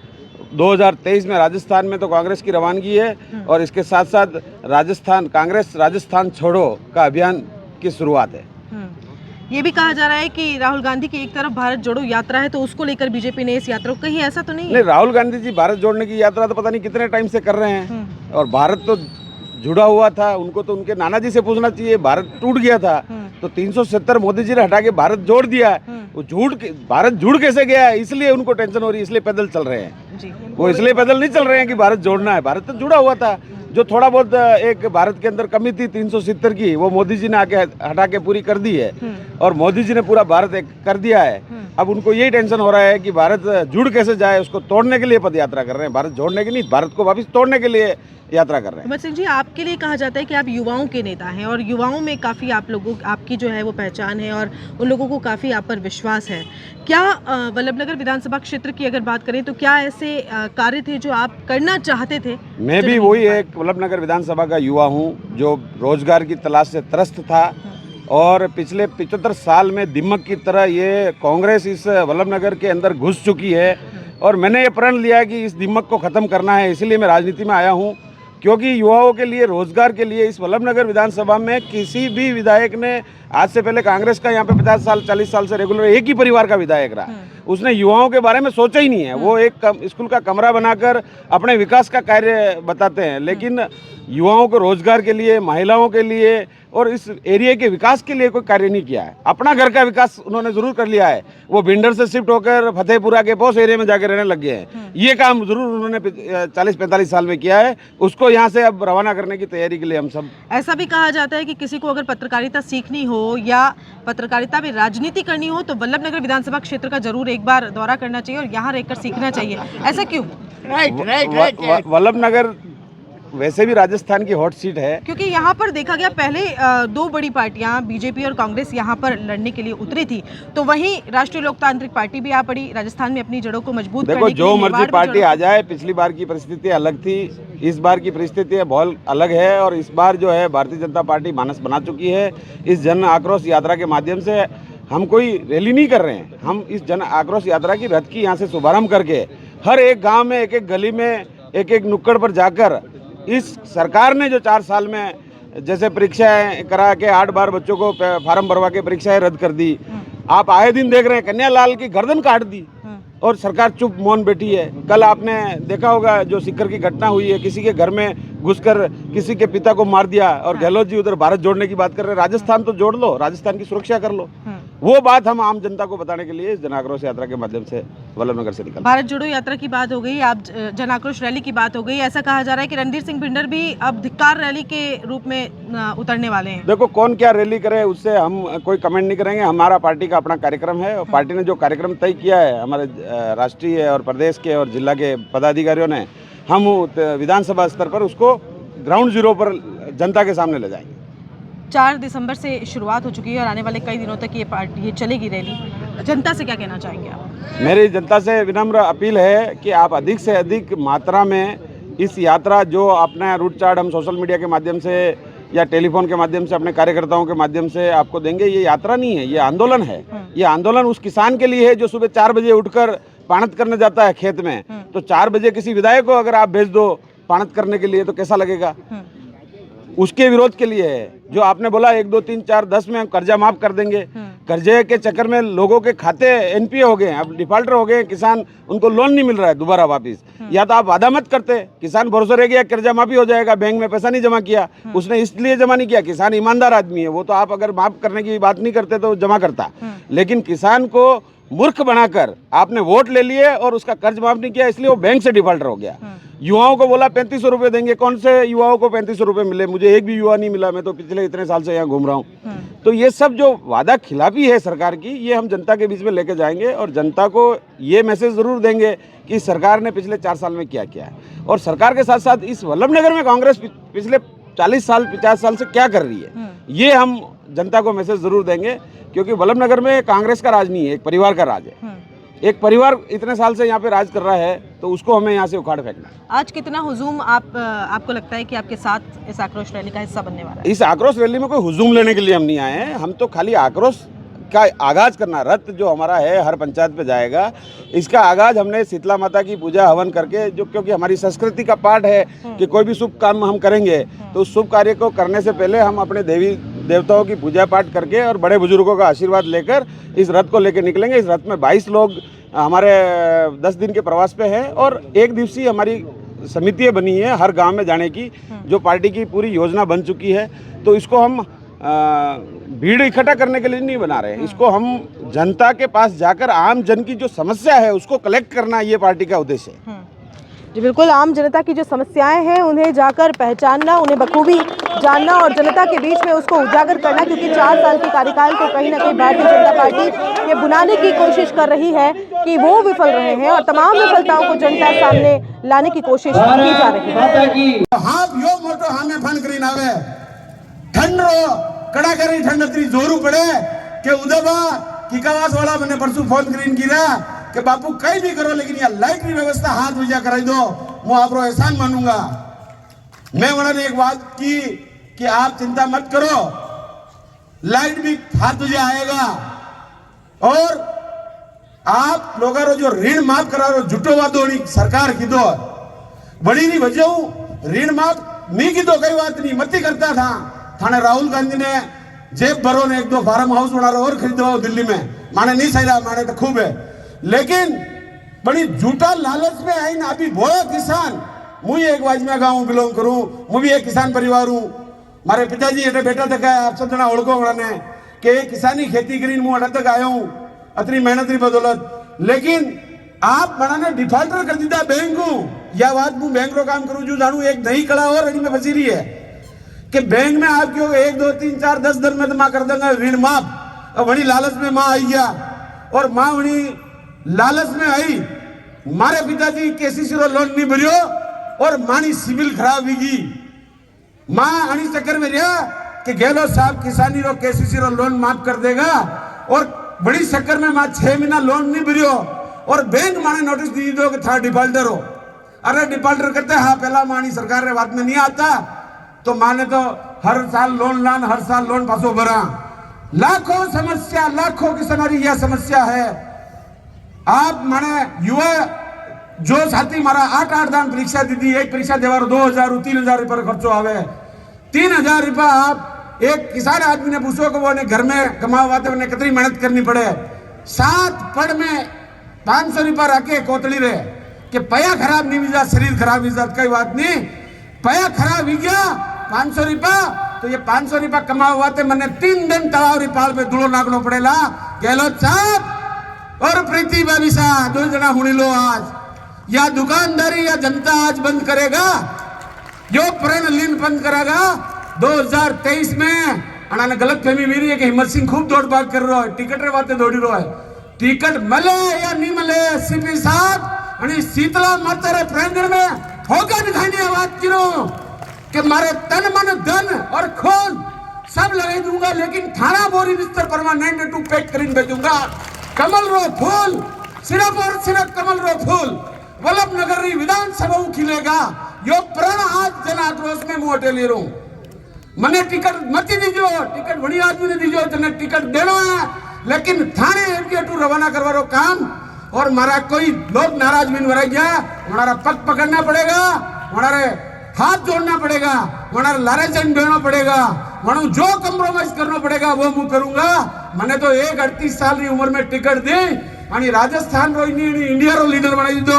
[SPEAKER 18] 2023 में राजस्थान में तो कांग्रेस की रवानगी है और इसके साथ साथ कांग्रेस राजस्थान छोड़ो का अभियान की शुरुआत है।
[SPEAKER 4] ये भी कहा जा रहा है कि राहुल गांधी की एक तरफ भारत जोड़ो यात्रा है तो उसको लेकर बीजेपी ने इस यात्रा को, कहीं ऐसा तो नहीं है?
[SPEAKER 18] राहुल गांधी जी भारत जोड़ने की यात्रा तो पता नहीं कितने टाइम से कर रहे हैं और भारत तो जुड़ा हुआ था। उनको तो उनके नाना जी से पूछना चाहिए, भारत टूट गया था तो 370 मोदी जी ने हटा के भारत जोड़ दिया। वो भारत जुड़ कैसे गया है इसलिए उनको टेंशन हो रही है, इसलिए पैदल चल रहे हैं। वो इसलिए पैदल नहीं चल रहे हैं कि भारत जोड़ना है, भारत तो जुड़ा हुआ था। जो थोड़ा बहुत एक भारत के अंदर कमी थी 370 की, वो मोदी जी ने आके हटा के पूरी कर दी है और मोदी जी ने पूरा भारत एक कर दिया है। अब उनको यही टेंशन हो रहा है कि भारत जुड़ कैसे जाए, उसको तोड़ने के लिए पद यात्रा कर रहे हैं। भारत जोड़ने के नहीं, भारत को वापस तोड़ने के लिए यात्रा कर रहे हैं।
[SPEAKER 4] अमर सिंह जी, आपके लिए कहा जाता है कि आप युवाओं के नेता हैं और युवाओं में काफ़ी आपकी जो है वो पहचान है और उन लोगों को काफ़ी आप पर विश्वास है। क्या वल्लभनगर विधानसभा क्षेत्र की अगर बात करें तो क्या ऐसे कार्य थे जो आप करना चाहते थे?
[SPEAKER 18] मैं भी वही एक वल्लभनगर विधानसभा का युवा हूँ जो रोजगार की तलाश से त्रस्त था और पिछले 75 साल में दीमक की तरह ये कांग्रेस इस वल्लभनगर के अंदर घुस चुकी है और मैंने ये प्रण लिया कि इस दीमक को ख़त्म करना है। इसलिए मैं राजनीति में आया हूँ क्योंकि युवाओं के लिए, रोजगार के लिए इस वल्लभनगर विधानसभा में किसी भी विधायक ने, आज से पहले कांग्रेस का यहाँ पे 50 साल 40 साल से रेगुलर एक ही परिवार का विधायक रहा, उसने युवाओं के बारे में सोचा ही नहीं है। वो एक स्कूल का कमरा बनाकर अपने विकास का कार्य बताते हैं, लेकिन युवाओं को रोजगार के लिए, महिलाओं के लिए और इस एरिया के विकास के लिए कोई कार्य नहीं किया है। अपना घर का विकास उन्होंने जरूर कर लिया है, वो भिंडर से शिफ्ट होकर फतेहपुरा के पोस्ट एरिया में जाकर रहने लग गए हैं। ये काम जरूर उन्होंने 40-45 साल में किया है, उसको यहाँ से अब रवाना करने की तैयारी के लिए हम सब।
[SPEAKER 4] ऐसा भी कहा जाता है कि किसी को अगर पत्रकारिता सीखनी हो या पत्रकारिता में राजनीति करनी हो तो वल्लभनगर विधानसभा क्षेत्र का जरूर एक बार दौरा करना चाहिए और यहाँ रहकर सीखना चाहिए। ऐसा क्यों?
[SPEAKER 18] वल्लभनगर वैसे भी राजस्थान की हॉट सीट है
[SPEAKER 4] क्योंकि यहाँ पर देखा गया पहले 2 बड़ी पार्टियां बीजेपी और कांग्रेस यहाँ पर लड़ने के लिए उतरी थी, तो वहीं राष्ट्रीय लोकतांत्रिक पार्टी भी आ पड़ी राजस्थान में अपनी जड़ों को मजबूत करने के लिए।
[SPEAKER 18] जो मर्जी पार्टी आ जाए, पिछली बार की परिस्थिति अलग थी, इस बार की परिस्थिति बहुत अलग है और इस बार जो है भारतीय जनता पार्टी मानस बना चुकी है। इस जन आक्रोश यात्रा के माध्यम से हम कोई रैली नहीं कर रहे हैं, हम इस जन आक्रोश यात्रा की रथ की यहाँ से शुभारम्भ करके हर एक गाँव में, एक एक गली में, एक एक नुक्कड़ पर जाकर इस सरकार ने जो 4 साल में जैसे परीक्षाएं करा के 8 बार बच्चों को फार्म भरवा के परीक्षाएं रद्द कर दी, आप आए दिन देख रहे हैं कन्या लाल की गर्दन काट दी और सरकार चुप मौन बैठी है। कल आपने देखा होगा जो सीकर की घटना हुई है, किसी के घर में घुसकर किसी के पिता को मार दिया और गहलोत जी उधर भारत जोड़ने की बात कर रहे हैं। राजस्थान तो जोड़ लो, राजस्थान की सुरक्षा कर लो, वो बात हम आम जनता को बताने के लिए जन आक्रोश यात्रा के माध्यम से वल्लभनगर से निकल।
[SPEAKER 4] भारत जोड़ो यात्रा की बात हो गई, आप जन आक्रोश रैली की बात हो गई, ऐसा कहा जा रहा है कि रणधीर सिंह भिंडर भी अब धिक्कार रैली के रूप में उतरने वाले हैं।
[SPEAKER 18] देखो कौन क्या रैली करे उससे हम कोई कमेंट नहीं करेंगे, हमारा पार्टी का अपना कार्यक्रम है और पार्टी ने जो कार्यक्रम तय किया है हमारे राष्ट्रीय और प्रदेश के और जिला के पदाधिकारियों ने, हम विधानसभा स्तर पर उसको ग्राउंड जीरो पर जनता के सामने ले जाएंगे।
[SPEAKER 4] 4 दिसंबर से शुरुआत हो चुकी है और आने वाले कई दिनों तक ये चलेगी रैली। जनता से क्या कहना चाहेंगे आप?
[SPEAKER 18] मेरी जनता से विनम्र अपील है कि आप अधिक से अधिक मात्रा में इस यात्रा, जो अपना रूट चार्ट हम सोशल मीडिया के माध्यम से या टेलीफोन के माध्यम से अपने कार्यकर्ताओं के माध्यम से आपको देंगे, ये यात्रा नहीं है, ये आंदोलन है। ये आंदोलन उस किसान के लिए है जो सुबह 4 बजे उठकर पाणत करने जाता है खेत में, तो 4 बजे किसी विधायक को अगर आप भेज दो पाणत करने के लिए तो कैसा लगेगा? उसके विरोध के लिए है। जो आपने बोला 1, 2, 3, 4, 10 में हम कर्जा माफ कर देंगे, कर्जे के चक्कर में लोगों के खाते एनपीए हो गए हैं, अब डिफॉल्टर हो गए, किसान उनको लोन नहीं मिल रहा है दोबारा वापस। या तो आप वादा मत करते, किसान भरोसा रह गया कर्जा माफी हो जाएगा, बैंक में पैसा नहीं जमा किया, उसने इसलिए जमा नहीं किया, किसान ईमानदार आदमी है, वो तो आप अगर माफ करने की बात नहीं करते तो जमा करता। लेकिन किसान को मूर्ख बनाकर आपने वोट ले लिए और उसका कर्ज माफ नहीं किया, इसलिए वो बैंक से डिफॉल्टर हो गया। युवाओं को बोला 3500 रुपये देंगे, कौन से युवाओं को 3500 रुपये मिले? मुझे एक भी युवा नहीं मिला, मैं तो पिछले इतने साल से यहाँ घूम रहा हूँ। तो ये सब जो वादा खिलाफी है सरकार की, ये हम जनता के बीच में लेके जाएंगे और जनता को ये मैसेज जरूर देंगे कि सरकार ने पिछले 4 साल में क्या किया है और सरकार के साथ साथ इस वल्लभनगर में कांग्रेस पिछले 40 साल 50 साल से क्या कर रही है, ये हम जनता को मैसेज जरूर देंगे क्योंकि वल्लभनगर में कांग्रेस का राज नहीं है, एक परिवार का राज है। एक परिवार इतने साल से यहाँ पे राज कर रहा है, तो उसको हमें यहाँ से उखाड़ फेंकना है।
[SPEAKER 4] आज कितना हुजूम आपको लगता है कि आपके साथ इस आक्रोश रैली का हिस्सा बनने वाला है?
[SPEAKER 18] इस आक्रोश रैली में कोई हुजूम लेने के लिए हम नहीं आए हैं, हम तो खाली आक्रोश का आगाज करना। रथ जो हमारा है हर पंचायत पे जाएगा, इसका आगाज हमने शीतला माता की पूजा हवन करके, जो क्योंकि हमारी संस्कृति का पार्ट है कि कोई भी शुभ काम हम करेंगे तो उस शुभ कार्य को करने से पहले हम अपने देवी देवताओं की पूजा पाठ करके और बड़े बुजुर्गों का आशीर्वाद लेकर इस रथ को लेकर निकलेंगे। इस रथ में 22 लोग हमारे 10 दिन के प्रवास पे हैं और एक दिवसीय हमारी समितियाँ बनी है हर गांव में जाने की, जो पार्टी की पूरी योजना बन चुकी है। तो इसको हम भीड़ इकट्ठा करने के लिए नहीं बना रहे हैं, इसको हम जनता के पास जाकर आम जन की जो समस्या है उसको कलेक्ट करना, ये पार्टी का उद्देश्य है।
[SPEAKER 4] जी बिल्कुल, आम जनता की जो समस्याएं हैं उन्हें जाकर पहचानना, उन्हें बखूबी जानना और जनता के बीच में उसको उजागर करना, क्योंकि 4 साल के कार्यकाल को कहीं ना कहीं भारतीय जनता पार्टी ये बुनाने की कोशिश कर रही है कि वो विफल रहे हैं और तमाम विफलताओं को जनता सामने लाने की कोशिश की जा रही है।
[SPEAKER 19] कड़ाकरी ठंड इतनी जोरू पड़े कि उदबा किकावास वाला मैंने परसों फोन ग्रीन किया कि बापू कहीं भी करो लेकिन यह लाइट की व्यवस्था हाथ बुझा कराई दो, मैं आपको एहसान मानूंगा। मैं उन्होंने एक बात की कि आप चिंता मत करो, लाइट भी हाथ बुझा आएगा और आप लोगों को जो ऋण माफ करा रो झूठो वादो सरकार की दो बड़ी नहीं वजह ऋण माफ नहीं की दो, कई बात नहीं मत ही करता था। थाने राहुल गांधी ने जेब भरो ने 1-2 फार्म हाउस बना रहा और खरीदो दिल्ली में, माने नहीं सही रहा, माने तो खूब है, लेकिन बड़ी झूठा लालच में आई ना। अभी बोलो किसान, मुझे एक वाजमा गांव बिलोंग करूं, मैं भी एक किसान परिवार हूं, मारे पिताजी एटे बेटा तक है, आप सब जना ओळखो ने कि किसानी खेती करी मुझे अड़ा तक आया हूं अतनी मेहनत की बदौलत। लेकिन आप बनाने डिफॉल्टर कर दीदा बैंक को, या बात मैं बैंक रो काम करूं जो जानू एक नई कला और अड़ी में फंसी रही है कि बैंक में आप क्यों 1, 2, 3, 4, 10 दिन में तो माँ कर देंगे ऋण माफ। अब वही लालच में माँ आई गया और माँ वही लालच में आई, मारे पिताजी केसीसी रो लोन नहीं भरियो और मानी सिविल खराब होगी। माँ अणी चक्कर में रहा कि गहलोत साहब किसानी रो केसीसी रो लोन माफ कर देगा और बड़ी चक्कर में माँ 6 महीना लोन नहीं भरियो और बैंक माने नोटिस दी दो कि था डिफॉल्टर हो। अरे डिफॉल्टर करते हाँ पहला मानी सरकार रे बात में नहीं आता तो माने तो हर साल लोन लान, हर साल लोन पासो भरा। लाखों समस्या, लाखों की हमारी यह समस्या है। आप माने युवा जो साथी मारा 8 दान परीक्षा दी थी, एक परीक्षा देवार 2000 3000 रुपये खर्चो आवे। 3000 रुपया आप एक किसान आदमी ने पूछो कि वो ने घर में कमावाते उन्हें कितनी मेहनत करनी पड़े। 7 पढ़ में 500 रुपया रखे कोतड़ी रहे कि पया खराब नहीं मिला, शरीर खराब मिल जाता, कई बात नहीं, पया खराब ही गया 500 रुपया, तो ये 500 रुपया कमा हुआ थे मैंने 3 दिन तालाव रिपाल पे धूलो नागनो पड़ेला। गहलोत साहब और प्रीति बाबी साहब 2 जना हुणी लो आज, या दुकानदारी या जनता आज बंद करेगा, जो प्रण लीन बंद करेगा 2023 में। अना गलत फहमी मेरी है कि हिम्मत सिंह खूब दौड़ भाग कर रहा है, टिकट रे बातें दौड़ी रहा है, टिकट मिले या नहीं मिले सीपी साहब शीतला माता रे प्रांगण में होगा दिखाने आवाज करो कि मारे तन मन धन और खून सब लगा दूंगा, लेकिन थाना बोरी बिस्तर परमानेंट टू पैक कर भेजूंगा। कमल रो फूल सिर्फ और सिर्फ कमल रो फूल वल्लभनगर विधानसभा खिलेगा। यो प्रण आज जन आक्रोश में मोटे ले रू, मने टिकट मत दीजो, टिकट बड़ी आदमी ने दीजो, तने टिकट देना है, लेकिन थाने एमके टू रवाना करवा रो काम। और मारा कोई लोग नाराज भी नहीं गया, हमारा पग पकड़ना पड़ेगा, हमारे हाथ जोड़ना पड़ेगा, हमारा लारेजन देना पड़ेगा, मनु जो कंप्रोमाइज करना पड़ेगा वो मैं करूंगा। मैंने तो 38 साल की उम्र में टिकट दी आणि राजस्थान रो इंडिया रो लीडर बनाई दो।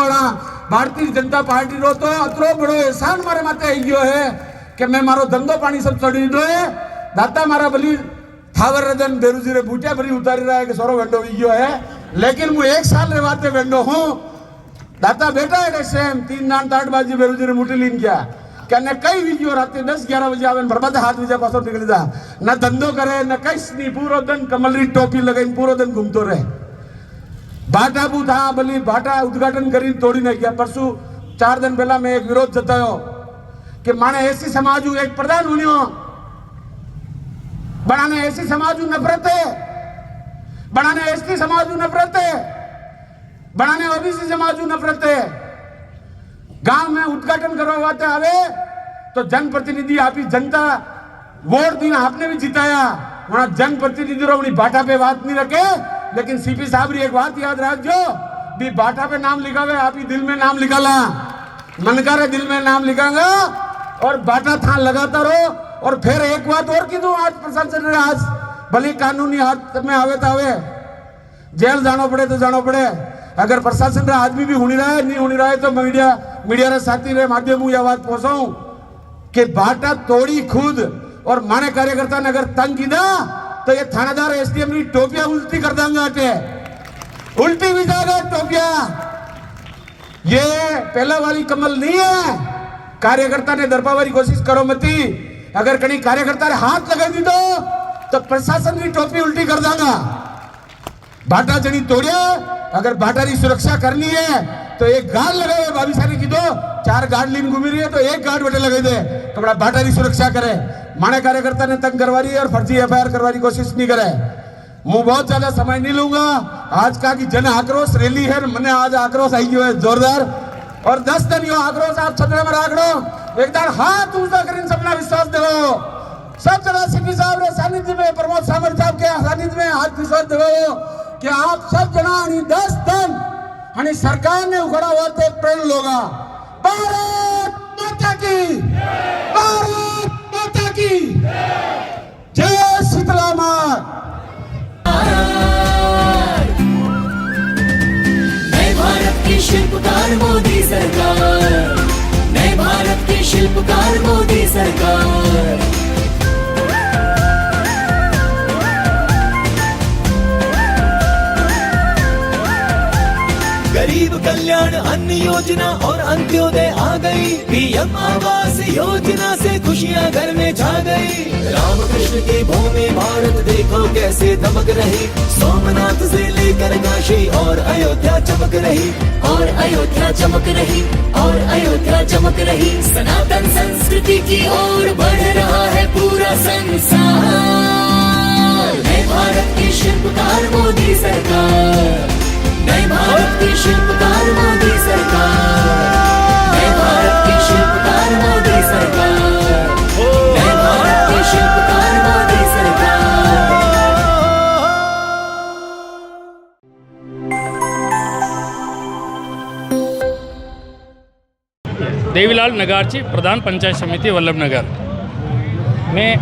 [SPEAKER 19] भारतीय जनता पार्टी रो तो अतरो बड़ो एहसान मारे माथे आई गयो है कि मैं मारो धंधो पानी सब चढ़ी दो है। दाता मारा बली थावर रजन बेरुजी रे बूटिया भरी उतारी रहा है कि सोरो वेंडो गयो है, लेकिन मैं 1 साल रे बाते वेंडो हूं। दाता बेटा है सेम 3 नान 8 बाजी बेरुजी रे मुठी लीन गया कहने कई वीडियो रात 10-11 बजे आवे बर्बाद हाथ बजे पासो निकल जा, न धंधो करे न कई नहीं, पूरो दिन कमलरी टोपी लगाई पूरो दिन घूमतो रहे। भाटा बू था बली भाटा उद्घाटन करी तोड़ी नहीं गया। परसों 4 दिन पहला मैं एक विरोध जतायो कि माने ऐसी समाज एक प्रधान हुनियो बनाने ऐसी समाज नफरत है बनाने एसटी समाज नफरत है, बनाने ओबीसी समाज नफरत है। गांव में उद्घाटन करवाते आवे तो जनप्रतिनिधि आप ही जनता वोट दी आपने भी जिताया, वहां जनप्रतिनिधि अपनी बाटा पे बात नहीं रखे। लेकिन सीपी साहब री एक बात याद रखो, भी बाटा पे नाम लिखावे आप ही दिल में नाम लिखाला, मनकारे दिल में नाम लिखागा और बाटा था लगाता रहो। और फिर एक बात और की दूं, आज प्रशासन ने आज भले कानूनी हाथ में आवे तो आवे, जेल जाना पड़े तो जाना पड़े। अगर प्रशासन रा आदमी भी होनी रहा है नहीं होनी रहा है तो मीडिया रे साथी रे माध्यम यह बात पहुंचाऊं कि बाटा तोड़ी खुद और माने कार्यकर्ता ने अगर तंग किया तो ये थानेदार एसडीएम की टोपिया उल्टी कर देंगे, आटे उल्टी भी जाएगा टोपिया। ये पहला वाली कमल नहीं है। कार्यकर्ता ने दरपावारी कोशिश करो मती, अगर कहीं कार्यकर्ता ने हाथ लगा दी तो प्रशासन की टोपी उल्टी कर देगा। बाटा जनी तोड़िया, अगर बाटा की सुरक्षा करनी है तो एक गार्ड लगाए, भाभी साहब की दो 4 गार्ड लीन घूमी रही है तो एक गार्ड बेटे लगा दे तो बड़ा बाटा की सुरक्षा करे। माने कार्यकर्ता ने तंग करवा रही है और फर्जी एफआईआर करवाने की कोशिश नहीं करे। मैं बहुत ज्यादा समय नहीं लूंगा। आज का की जन आक्रोश रैली है, मैंने आज आक्रोश आई है जोरदार और 10 दिन यो आक्रोश आप छतरे में राख लो। एक बार हाथ ऊंचा कर सबना विश्वास दो, सब जना सीपी साहब रे सानिध्य में, प्रमोद सामंत साहब के सानिध्य में हाथ विश्वास दो कि आप सब जना 10 दिन हनी सरकार ने उखड़ा हुआ थे प्रण लोगा। भारत माता की, भारत माता की जय शीतला मां।
[SPEAKER 2] नए भारत के शिल्पकार मोदी सरकार, नए भारत के शिल्पकार मोदी सरकार।
[SPEAKER 1] गरीब कल्याण अन्न योजना और अंत्योदय आ गई, पीएम आवास योजना से खुशियां घर में छा गई। रामकृष्ण की भूमि भारत देखो कैसे दमक रही, सोमनाथ से लेकर काशी और अयोध्या चमक रही,
[SPEAKER 2] और अयोध्या चमक रही, और अयोध्या चमक रही। सनातन संस्कृति की ओर बढ़ रहा है पूरा संसार। नए भारत के शिल्पकार मोदी सरकार, नए भारत के शिल्पकार मोदी सरकार, नए भारत के शिल्पकार मोदी सरकार, नए भारत के शिल्पकार मोदी सरकार।
[SPEAKER 14] देवीलाल नगारची, प्रधान पंचायत समिति वल्लभनगर। मैं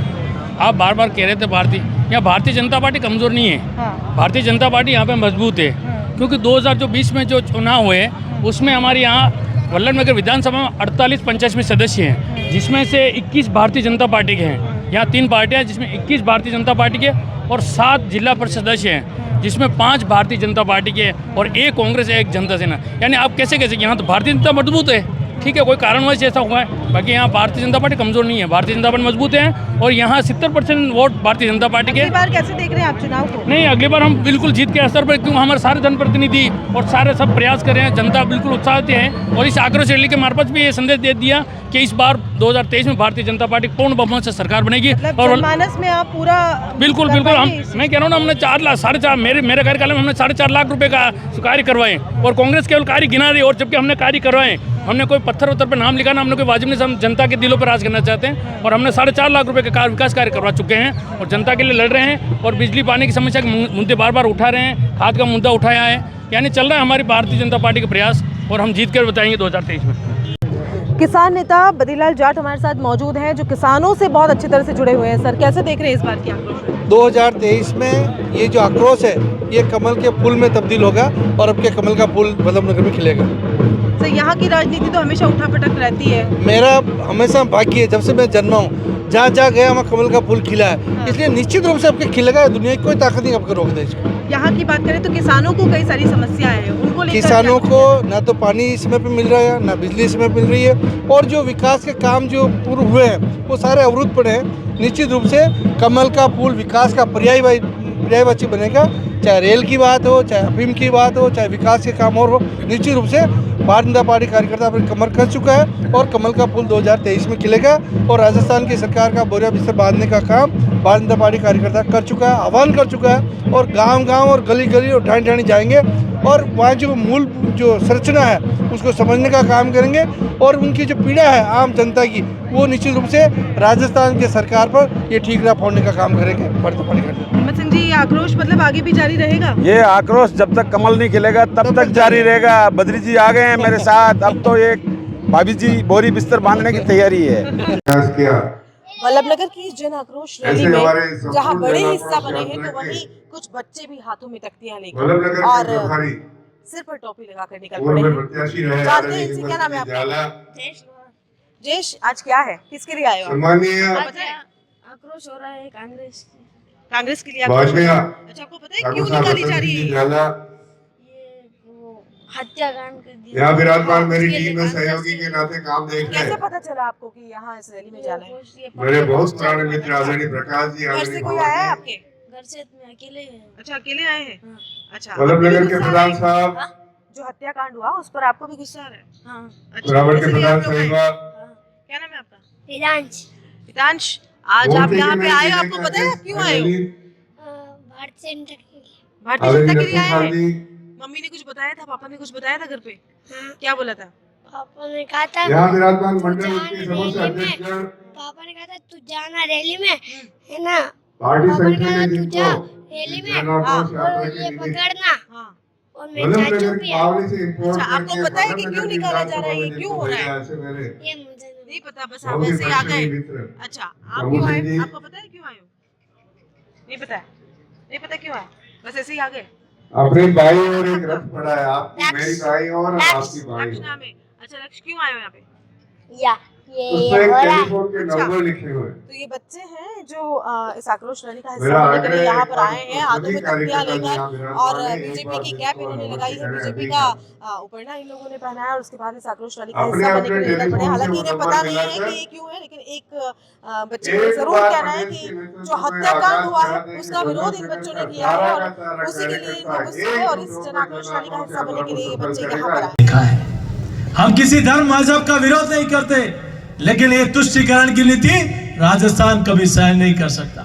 [SPEAKER 14] आप बार बार कह रहे थे भारतीय जनता पार्टी कमज़ोर नहीं है। भारतीय जनता पार्टी यहाँ पे मजबूत है, क्योंकि 2020 में जो चुनाव हुए उसमें हमारे यहाँ वल्लभनगर विधानसभा में 48 पंचायत समिति सदस्य हैं, जिसमें से 21 भारतीय जनता पार्टी के हैं। यहाँ 3 पार्टियाँ जिसमें 21 भारतीय जनता पार्टी के और 7 जिला परिषद सदस्य हैं, जिसमें 5 भारतीय जनता पार्टी के और 1 कांग्रेस, 1 जनता सेना। यानी आप कैसे यहाँ तो भारतीय जनता मजबूत है, ठीक है, कोई कारणवश ऐसा हुआ है। बाकी यहाँ भारतीय जनता पार्टी कमज़ोर नहीं है, भारतीय जनता पार्टी मजबूत है और यहाँ 70% वोट भारतीय जनता पार्टी के।
[SPEAKER 4] अगली बार कैसे देख रहे हैं आप चुनाव को?
[SPEAKER 14] नहीं, अगली बार हम बिल्कुल जीत के असर पर, क्योंकि हमारे सारे जनप्रतिनिधि और सारे सब प्रयास कर रहे हैं, जनता बिल्कुल उत्साहित है। और इस आक्रोश रैली के मार्फत भी ये संदेश दे दिया कि इस बार 2023 में भारतीय जनता पार्टी पूर्ण बहुमत से सरकार बनेगी।
[SPEAKER 4] और जनमानस में आप पूरा
[SPEAKER 14] बिल्कुल हम, मैं कह रहा हूँ ना, हमने 4 लाख 4.5 मेरे कार्यकाल में हमने 4.5 लाख रुपए का कार्य करवाए और कांग्रेस केवल कार्य गिना रही। और जबकि हमने कार्य करवाए, हमने कोई पत्थर उत्तर पर नाम लिखा ना, हमने कोई वाजिब नहीं, हम जनता के दिलों पर राज करना चाहते हैं। और हमने 4.5 लाख रुपए का विकास कार्य करवा चुके हैं और जनता के लिए लड़ रहे हैं। और बिजली पानी की समस्या के मुद्दे बार बार उठा रहे हैं, खाद का मुद्दा उठाया है। यानी चल रहा है हमारी भारतीय जनता पार्टी के प्रयास और हम जीत कर बताएंगे 2023 में।
[SPEAKER 4] किसान नेता बद्रीलाल जाट हमारे साथ मौजूद हैं, जो किसानों से बहुत अच्छी तरह से जुड़े हुए हैं। सर, कैसे देख रहे हैं इस बार की आक्रोश?
[SPEAKER 20] 2023 में ये जो आक्रोश है ये कमल के फूल में तब्दील होगा और अब के कमल का फूल वल्लभनगर में खिलेगा।
[SPEAKER 4] सर, यहाँ की राजनीति तो हमेशा उठापटक रहती है।
[SPEAKER 20] मेरा हमेशा भाग्य है, जब से मैं जन्मा हूँ जहाँ जहाँ गया वहाँ कमल का फूल खिला है, इसलिए निश्चित रूप से आपके खिलेगा। दुनिया की कोई ताकत नहीं आपको रोक दे इसको।
[SPEAKER 4] यहाँ की बात करें तो किसानों को कई सारी समस्याएं हैं, उनको लेकर
[SPEAKER 20] किसानों को ना तो पानी समय पे मिल रहा है, ना बिजली समय पे मिल रही है, और जो विकास के काम जो पूरे हुए हैं वो सारे अवरुद्ध पड़े हैं। निश्चित रूप से कमल का फूल विकास का पर्यायवाची बनेगा, चाहे रेल की बात हो, चाहे अफीम की बात हो, चाहे विकास के काम और हो। निश्चित रूप से भारतीय जनता पार्टी कार्यकर्ता अपनी कमर कस चुका है और कमल का फूल 2023 में खिलेगा और राजस्थान की सरकार का बोरिया बिस्तर बांधने का काम भारतीय जनता पार्टी कार्यकर्ता कर चुका है, आह्वान कर चुका है और गांव-गांव और गली-गली और ठाणी-ठाणी जाएंगे और वहाँ जो मूल जो संरचना है उसको समझने का काम करेंगे और उनकी जो पीड़ा है आम जनता की वो निश्चित रूप से राजस्थान की सरकार पर ये ठीकरा फोड़ने का काम करेंगे भारतीय पार्टी कार्यकर्ता।
[SPEAKER 4] हिम्मत सिंह जी, ये आक्रोश मतलब आगे भी जारी रहेगा?
[SPEAKER 18] ये आक्रोश जब तक कमल नहीं खिलेगा तब तक जारी रहेगा। बद्री जी आ गए हैं मेरे साथ, अब तो एक भाभी जी बोरी बिस्तर बांधने की तैयारी है।
[SPEAKER 4] वल्लभनगर की जन आक्रोश रैली में जहां बड़े हिस्सा बने हैं तो वहीं कुछ बच्चे भी हाथों में तख्तियां लेकर और सिर पर टोपी लगाकर निकल पड़े हैं। जानते हैं इनसे, क्या नाम है आपका? जयेश, आज क्या है, किसके लिए आए हो?
[SPEAKER 7] आक्रोश हो रहा है
[SPEAKER 4] कांग्रेस के लिए आक्रोश। अच्छा, आपको पता है क्यों निकाली जा रही है?
[SPEAKER 7] हत्याकांड कर दिया।
[SPEAKER 21] यहाँ विराजमान मेरी टीम में सहयोगी के नाते काम देख रहे
[SPEAKER 4] कैसे
[SPEAKER 21] हैं।
[SPEAKER 4] पता चला आपको कि यहाँ इस रैली में जाना है?
[SPEAKER 21] मेरे बहुत पुराने मित्र आदरणीय प्रकाश जी,
[SPEAKER 4] घर से कोई आया है आपके?
[SPEAKER 7] घर से मैं अकेले हैं।
[SPEAKER 4] अच्छा, अकेले आए हैं? अच्छा,
[SPEAKER 21] वल्लभनगर के प्रधान साहब,
[SPEAKER 4] जो हत्याकांड हुआ उस पर आपको भी गुस्सा आ रहा है?
[SPEAKER 7] हाँ।
[SPEAKER 4] अच्छा,
[SPEAKER 21] रावण के
[SPEAKER 4] इसलिए
[SPEAKER 21] प्रधान
[SPEAKER 4] आप लोग आए?
[SPEAKER 21] साहिबा,
[SPEAKER 4] क्या नाम है आपका?
[SPEAKER 7] हिरांश।
[SPEAKER 4] हितांश, आज आप यहाँ पे आए हो, आपको पता है आप क्यों आए हो?
[SPEAKER 7] भारतीय जनता के लिए।
[SPEAKER 4] भारतीय जनता के लिए आए हैं? मम्मी ने कुछ बताया था, पापा ने कुछ बताया था घर पे? क्या बोला था?
[SPEAKER 7] पापा ने कहा था
[SPEAKER 21] यहाँ विराजमान मंडल के समस्त अध्यक्ष,
[SPEAKER 7] पापा ने कहा था तू जाना रैली में, है ना?
[SPEAKER 21] पार्टी
[SPEAKER 7] पापा ने कहा
[SPEAKER 21] संगठन
[SPEAKER 7] तू
[SPEAKER 21] जिनको
[SPEAKER 7] जा रैली में और ये पकड़ना और मैं चाचू भी है।
[SPEAKER 4] अच्छा, आपको पता है कि क्यों निकाला जा रहा है, ये क्यों हो रहा है?
[SPEAKER 7] ये मुझे
[SPEAKER 4] नहीं पता, बस आप ऐसे ही आ गए। अच्छा, आप क्यों आए? आपको पता है क्यों आए हो? नहीं पता है? नहीं पता क्यों आए? बस ऐसे ही आ गए?
[SPEAKER 21] अपने भाई और एक रथ पड़ा है, आपकी मेरी भाई और आपकी भाई।
[SPEAKER 4] लक्ष्य नाम है। अच्छा, लक्ष्य क्यों आए हो यहाँ पे?
[SPEAKER 7] या ये
[SPEAKER 21] उसमें
[SPEAKER 7] हो रहा है।
[SPEAKER 21] टेलीफोन के नंबर लिखे हुए।
[SPEAKER 4] तो ये बच्चे हैं जो इस आक्रोश रैली का हिस्सा बनने के लिए यहाँ पर आए हैं, हाथों में तख्तियां लेकर, और बीजेपी की कैप इन्होंने लगाई है, बीजेपी का उपरना इन लोगों ने पहना है और उसके बाद इस आक्रोश रैली का हिस्सा बनने के लिए निकल पड़े। हालांकि इन्हें पता नहीं है कि ये क्यों है, लेकिन एक बच्चे को जरूर कहना है कि जो हत्याकांड हुआ है उसका विरोध इन बच्चों ने किया है और उसी के लिए इनको गुस्सा है और इस जन आक्रोश रैली का हिस्सा बनने के लिए ये बच्चे यहाँ पर आए।
[SPEAKER 1] हम किसी धर्म मजहब का विरोध नहीं करते, लेकिन ये तुष्टीकरण की नीति राजस्थान कभी सहन नहीं कर सकता।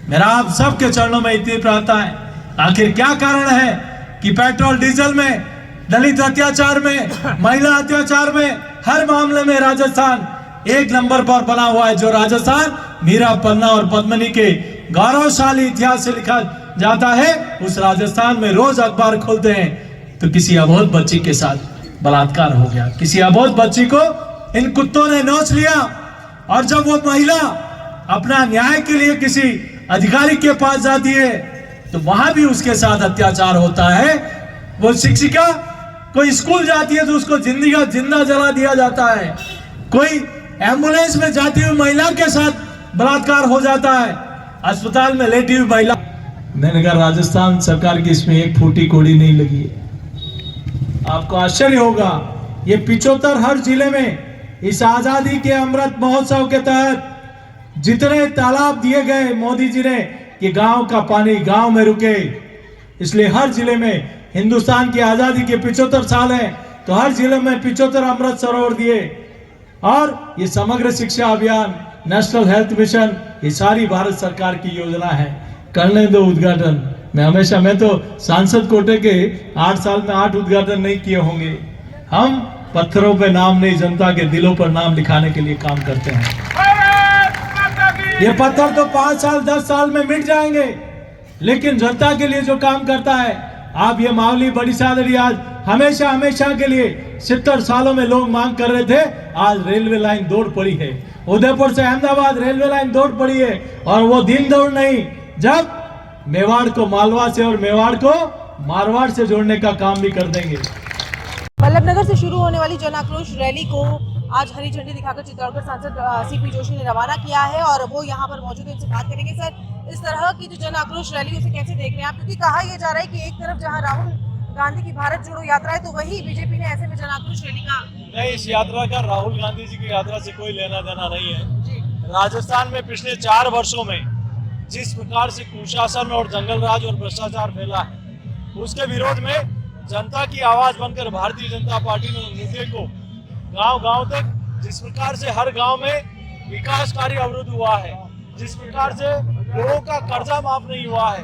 [SPEAKER 1] मेरा आप सबके चरणों में इतनी प्रार्थना है, आखिर क्या कारण है कि पेट्रोल डीजल में, दलित अत्याचार में, महिला अत्याचार में, हर मामले में राजस्थान एक नंबर पर बना हुआ है। जो राजस्थान मीरा, पन्ना और पद्मिनी के गौरवशाली इतिहास से लिखा जाता है, उस राजस्थान में रोज अखबार खोलते हैं तो किसी अबोध बच्ची के साथ बलात्कार हो गया, किसी अबोध बच्ची को इन कुत्तों ने नोच लिया, और जब वो महिला अपना न्याय के लिए किसी अधिकारी के पास जाती है तो वहां भी उसके साथ अत्याचार होता है। वो शिक्षिका कोई स्कूल जाती है तो उसको जिंदा जला दिया जाता है। कोई एम्बुलेंस में जाती हुई महिला के साथ बलात्कार हो जाता है, अस्पताल में लेटी हुई महिला। मैंने कहा राजस्थान सरकार की इसमें एक फूटी कोड़ी नहीं लगी है। आपको आश्चर्य होगा, ये 75 हर जिले में इस आजादी के अमृत महोत्सव के तहत जितने तालाब दिए गए मोदी जी ने कि गांव का पानी गांव में रुके, इसलिए हर जिले में हिंदुस्तान की आजादी के 75 साल हैं तो हर जिले में 75 अमृत सरोवर दिए। और ये समग्र शिक्षा अभियान, नेशनल हेल्थ मिशन, ये सारी भारत सरकार की योजना है। करने दो उद्घाटन। मैं तो सांसद कोटे के 8 साल में 8 उद्घाटन नहीं किए होंगे। हम पत्थरों पे नाम नहीं, जनता के दिलों पर नाम लिखाने के लिए काम करते हैं। ये पत्थर तो 5 साल 10 साल में मिट जाएंगे, लेकिन जनता के लिए जो काम करता है, आप ये मावली बड़ी सादरी आज हमेशा के लिए 70 सालों में लोग मांग कर रहे थे, आज रेलवे लाइन दौड़ पड़ी है। उदयपुर से अहमदाबाद रेलवे लाइन दौड़ पड़ी है, और वो दिन दौड़ नहीं जब मेवाड़ को मालवा से और मेवाड़ को मारवाड़ से जोड़ने का काम भी कर देंगे।
[SPEAKER 4] वल्लभनगर से शुरू होने वाली जन आक्रोश रैली को आज हरी झंडी दिखाकर चित्तौड़गढ़ सांसद सीपी जोशी ने रवाना किया है और वो यहाँ पर मौजूद है, इनसे बात करेंगे। सर, इस तरह की जो जन आक्रोश रैली उसे कैसे देख रहे हैं आप? क्योंकि कहा यह जा रहा है कि एक तरफ जहाँ राहुल गांधी की भारत जोड़ो यात्रा है तो वही बीजेपी ने ऐसे में जन आक्रोश रैली का
[SPEAKER 22] नहीं, इस यात्रा का राहुल गांधी जी की यात्रा से कोई लेना देना नहीं है। राजस्थान में पिछले 4 वर्षों में जिस प्रकार से कुशासन और जंगलराज और भ्रष्टाचार फैला है, उसके विरोध में जनता की आवाज बनकर भारतीय जनता पार्टी ने मुद्दे को गांव-गांव तक, जिस प्रकार से हर गांव में विकास कार्य अवरुद्ध हुआ है, जिस प्रकार से लोगों का कर्जा माफ नहीं हुआ है,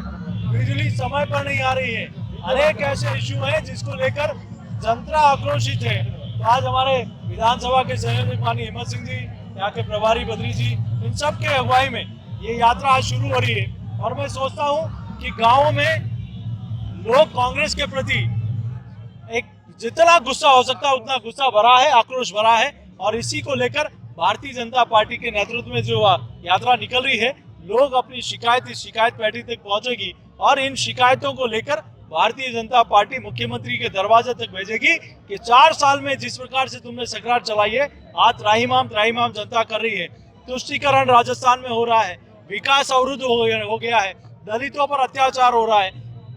[SPEAKER 22] बिजली समय पर नहीं आ रही है, अनेक ऐसे इश्यू हैं जिसको लेकर जनता आक्रोशित है। तो आज हमारे विधानसभा के संयोजक माननीय हिम्मत सिंह जी, यहाँ के प्रभारी बद्री जी, इन सब के अगुवाई में ये यात्रा आज शुरू हो रही है। और मैं सोचता हूँ कि गाँव में लोग कांग्रेस के प्रति एक जितना गुस्सा हो सकता है उतना गुस्सा भरा है, आक्रोश भरा है, और इसी को लेकर भारतीय जनता पार्टी के नेतृत्व में जो यात्रा निकल रही है, लोग अपनी शिकायत इस शिकायत पेटी तक पहुंचेगी और इन शिकायतों को लेकर भारतीय जनता पार्टी मुख्यमंत्री के दरवाजे तक भेजेगी कि 4 साल में जिस प्रकार से तुमने सरकार चलाई है, आज त्राहिमाम जनता कर रही है। तुष्टीकरण राजस्थान में हो रहा है, विकास अवरुद्ध हो गया है, दलितों पर अत्याचार हो रहा है,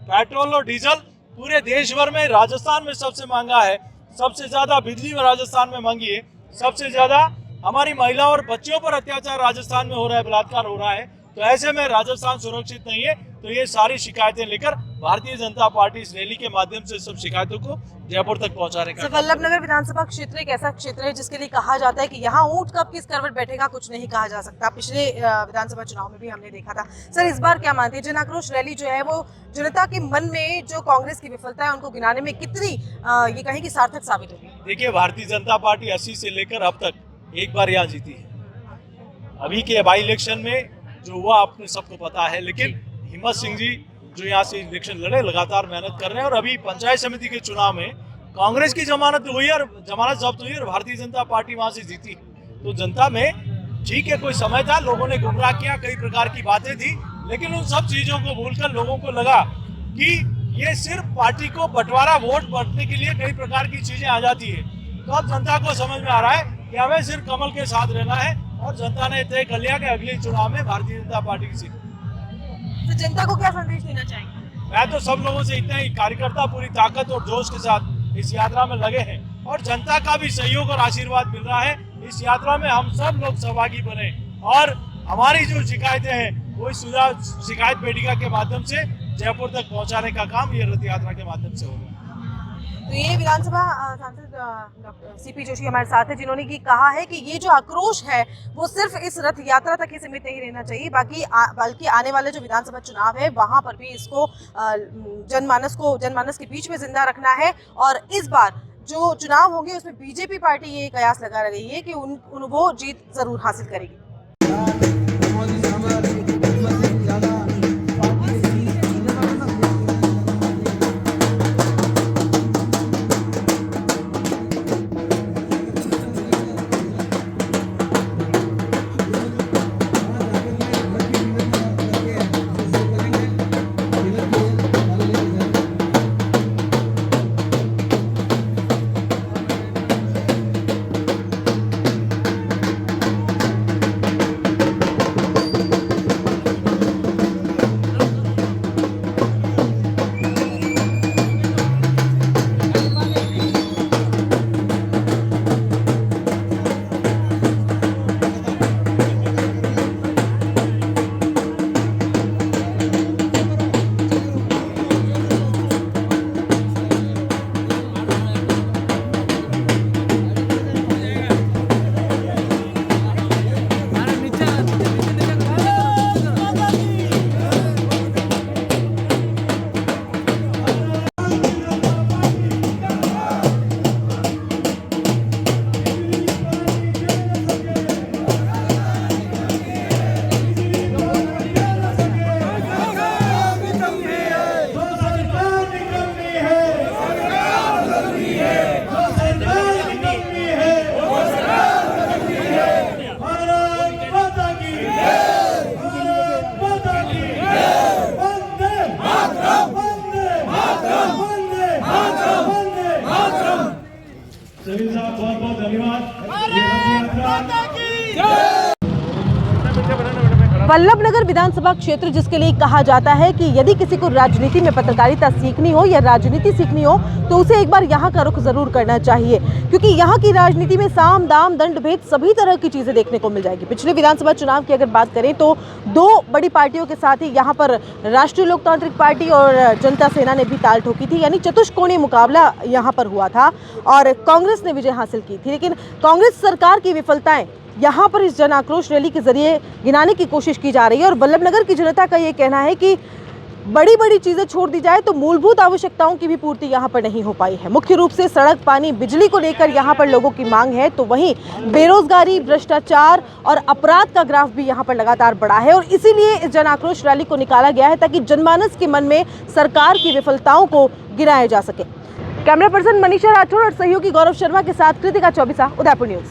[SPEAKER 22] पेट्रोल और डीजल पूरे देश भर में राजस्थान में सबसे महंगा है, सबसे ज्यादा बिजली में राजस्थान में महंगी है, सबसे ज्यादा हमारी महिला और बच्चियों पर अत्याचार राजस्थान में हो रहा है, बलात्कार हो रहा है। तो ऐसे में राजस्थान सुरक्षित नहीं है। तो ये सारी शिकायतें लेकर भारतीय जनता पार्टी इस रैली के माध्यम से सब शिकायतों को जयपुर तक पहुंचाने का।
[SPEAKER 4] वल्लभ नगर विधानसभा क्षेत्र एक ऐसा क्षेत्र है जिसके लिए कहा जाता है कि यहाँ ऊंट कब किस करवट बैठेगा कुछ नहीं कहा जा सकता। पिछले विधानसभा चुनाव में भी हमने देखा था। सर, इस बार क्या मानते हैं, जन आक्रोश रैली जो है वो जनता के मन में जो कांग्रेस की विफलता है उनको गिनाने में कितनी ये कहें कि सार्थक साबित होगी? देखिए,
[SPEAKER 22] भारतीय जनता पार्टी 80 से लेकर अब तक एक बार यहाँ जीती है। अभी के बाई इलेक्शन में जो हुआ आपने सबको पता है, लेकिन हिम्मत सिंह जी जो यहाँ से इलेक्शन लड़े, लगातार मेहनत कर रहे हैं। और अभी पंचायत समिति के चुनाव में कांग्रेस की जमानत हुई और जमानत जब्त हुई और भारतीय जनता पार्टी वहां से जीती। तो जनता में ठीक है, कोई समय था, लोगों ने गुमराह किया, कई प्रकार की बातें थी, लेकिन उन सब चीजों को भूलकर लोगों को लगा कि ये सिर्फ पार्टी को बंटवारा वोट बांटने के लिए कई प्रकार की चीजें आ जाती है। तो अब जनता को समझ में आ रहा है कि हमें सिर्फ कमल के साथ रहना है और जनता ने तय कर लिया कि अगले चुनाव में भारतीय जनता पार्टी की सीट।
[SPEAKER 4] तो जनता को क्या संदेश देना चाहेंगे?
[SPEAKER 22] मैं तो सब लोगों से इतना ही, कार्यकर्ता पूरी ताकत और जोश के साथ इस यात्रा में लगे हैं और जनता का भी सहयोग और आशीर्वाद मिल रहा है। इस यात्रा में हम सब लोग सहभागी बने और हमारी जो शिकायतें हैं वो सुझाव शिकायत पेटिका के माध्यम से जयपुर तक पहुंचाने का काम ये रथ यात्रा के माध्यम से होगा।
[SPEAKER 4] तो ये विधानसभा सांसद डॉक्टर सीपी जोशी हमारे साथ है, जिन्होंने की कहा है कि ये जो आक्रोश है वो सिर्फ इस रथ यात्रा तक ही सीमित नहीं रहना चाहिए, बल्कि आने वाले जो विधानसभा चुनाव है वहां पर भी इसको जनमानस के बीच में जिंदा रखना है। और इस बार जो चुनाव होंगे उसमें बीजेपी पार्टी ये कयास लगा रही है कि वो जीत जरूर हासिल करेगी। वल्लभ नगर विधानसभा क्षेत्र जिसके लिए कहा जाता है कि यदि किसी को राजनीति में पत्रकारिता सीखनी हो या राजनीति सीखनी हो तो उसे एक बार यहाँ का रुख जरूर करना चाहिए, क्योंकि यहाँ की राजनीति में साम दाम दंड भेद सभी तरह की चीजें देखने को मिल जाएगी। पिछले विधानसभा चुनाव की अगर बात करें तो 2 बड़ी पार्टियों के साथ ही यहाँ पर राष्ट्रीय लोकतांत्रिक पार्टी और जनता सेना ने भी ताल ठोकी थी, यानी चतुष्कोणीय मुकाबला यहाँ पर हुआ था और कांग्रेस ने विजय हासिल की थी। लेकिन कांग्रेस सरकार की विफलताएं यहाँ पर इस जन आक्रोश रैली के जरिए गिनाने की कोशिश की जा रही है। और वल्लभनगर की जनता का ये कहना है कि बड़ी बड़ी चीजें छोड़ दी जाए तो मूलभूत आवश्यकताओं की भी पूर्ति यहाँ पर नहीं हो पाई है। मुख्य रूप से सड़क, पानी, बिजली को लेकर यहाँ पर लोगों की मांग है, तो वहीं बेरोजगारी, भ्रष्टाचार और अपराध का ग्राफ भी यहाँ पर लगातार बढ़ा है। और इसीलिए इस जन आक्रोश रैली को निकाला गया है ताकि जनमानस के मन में सरकार की विफलताओं को गिराया जा सके। कैमरा पर्सन मनीषा राठौर और सहयोगी गौरव शर्मा के साथ कृतिका चौबिसा, उदयपुर न्यूज।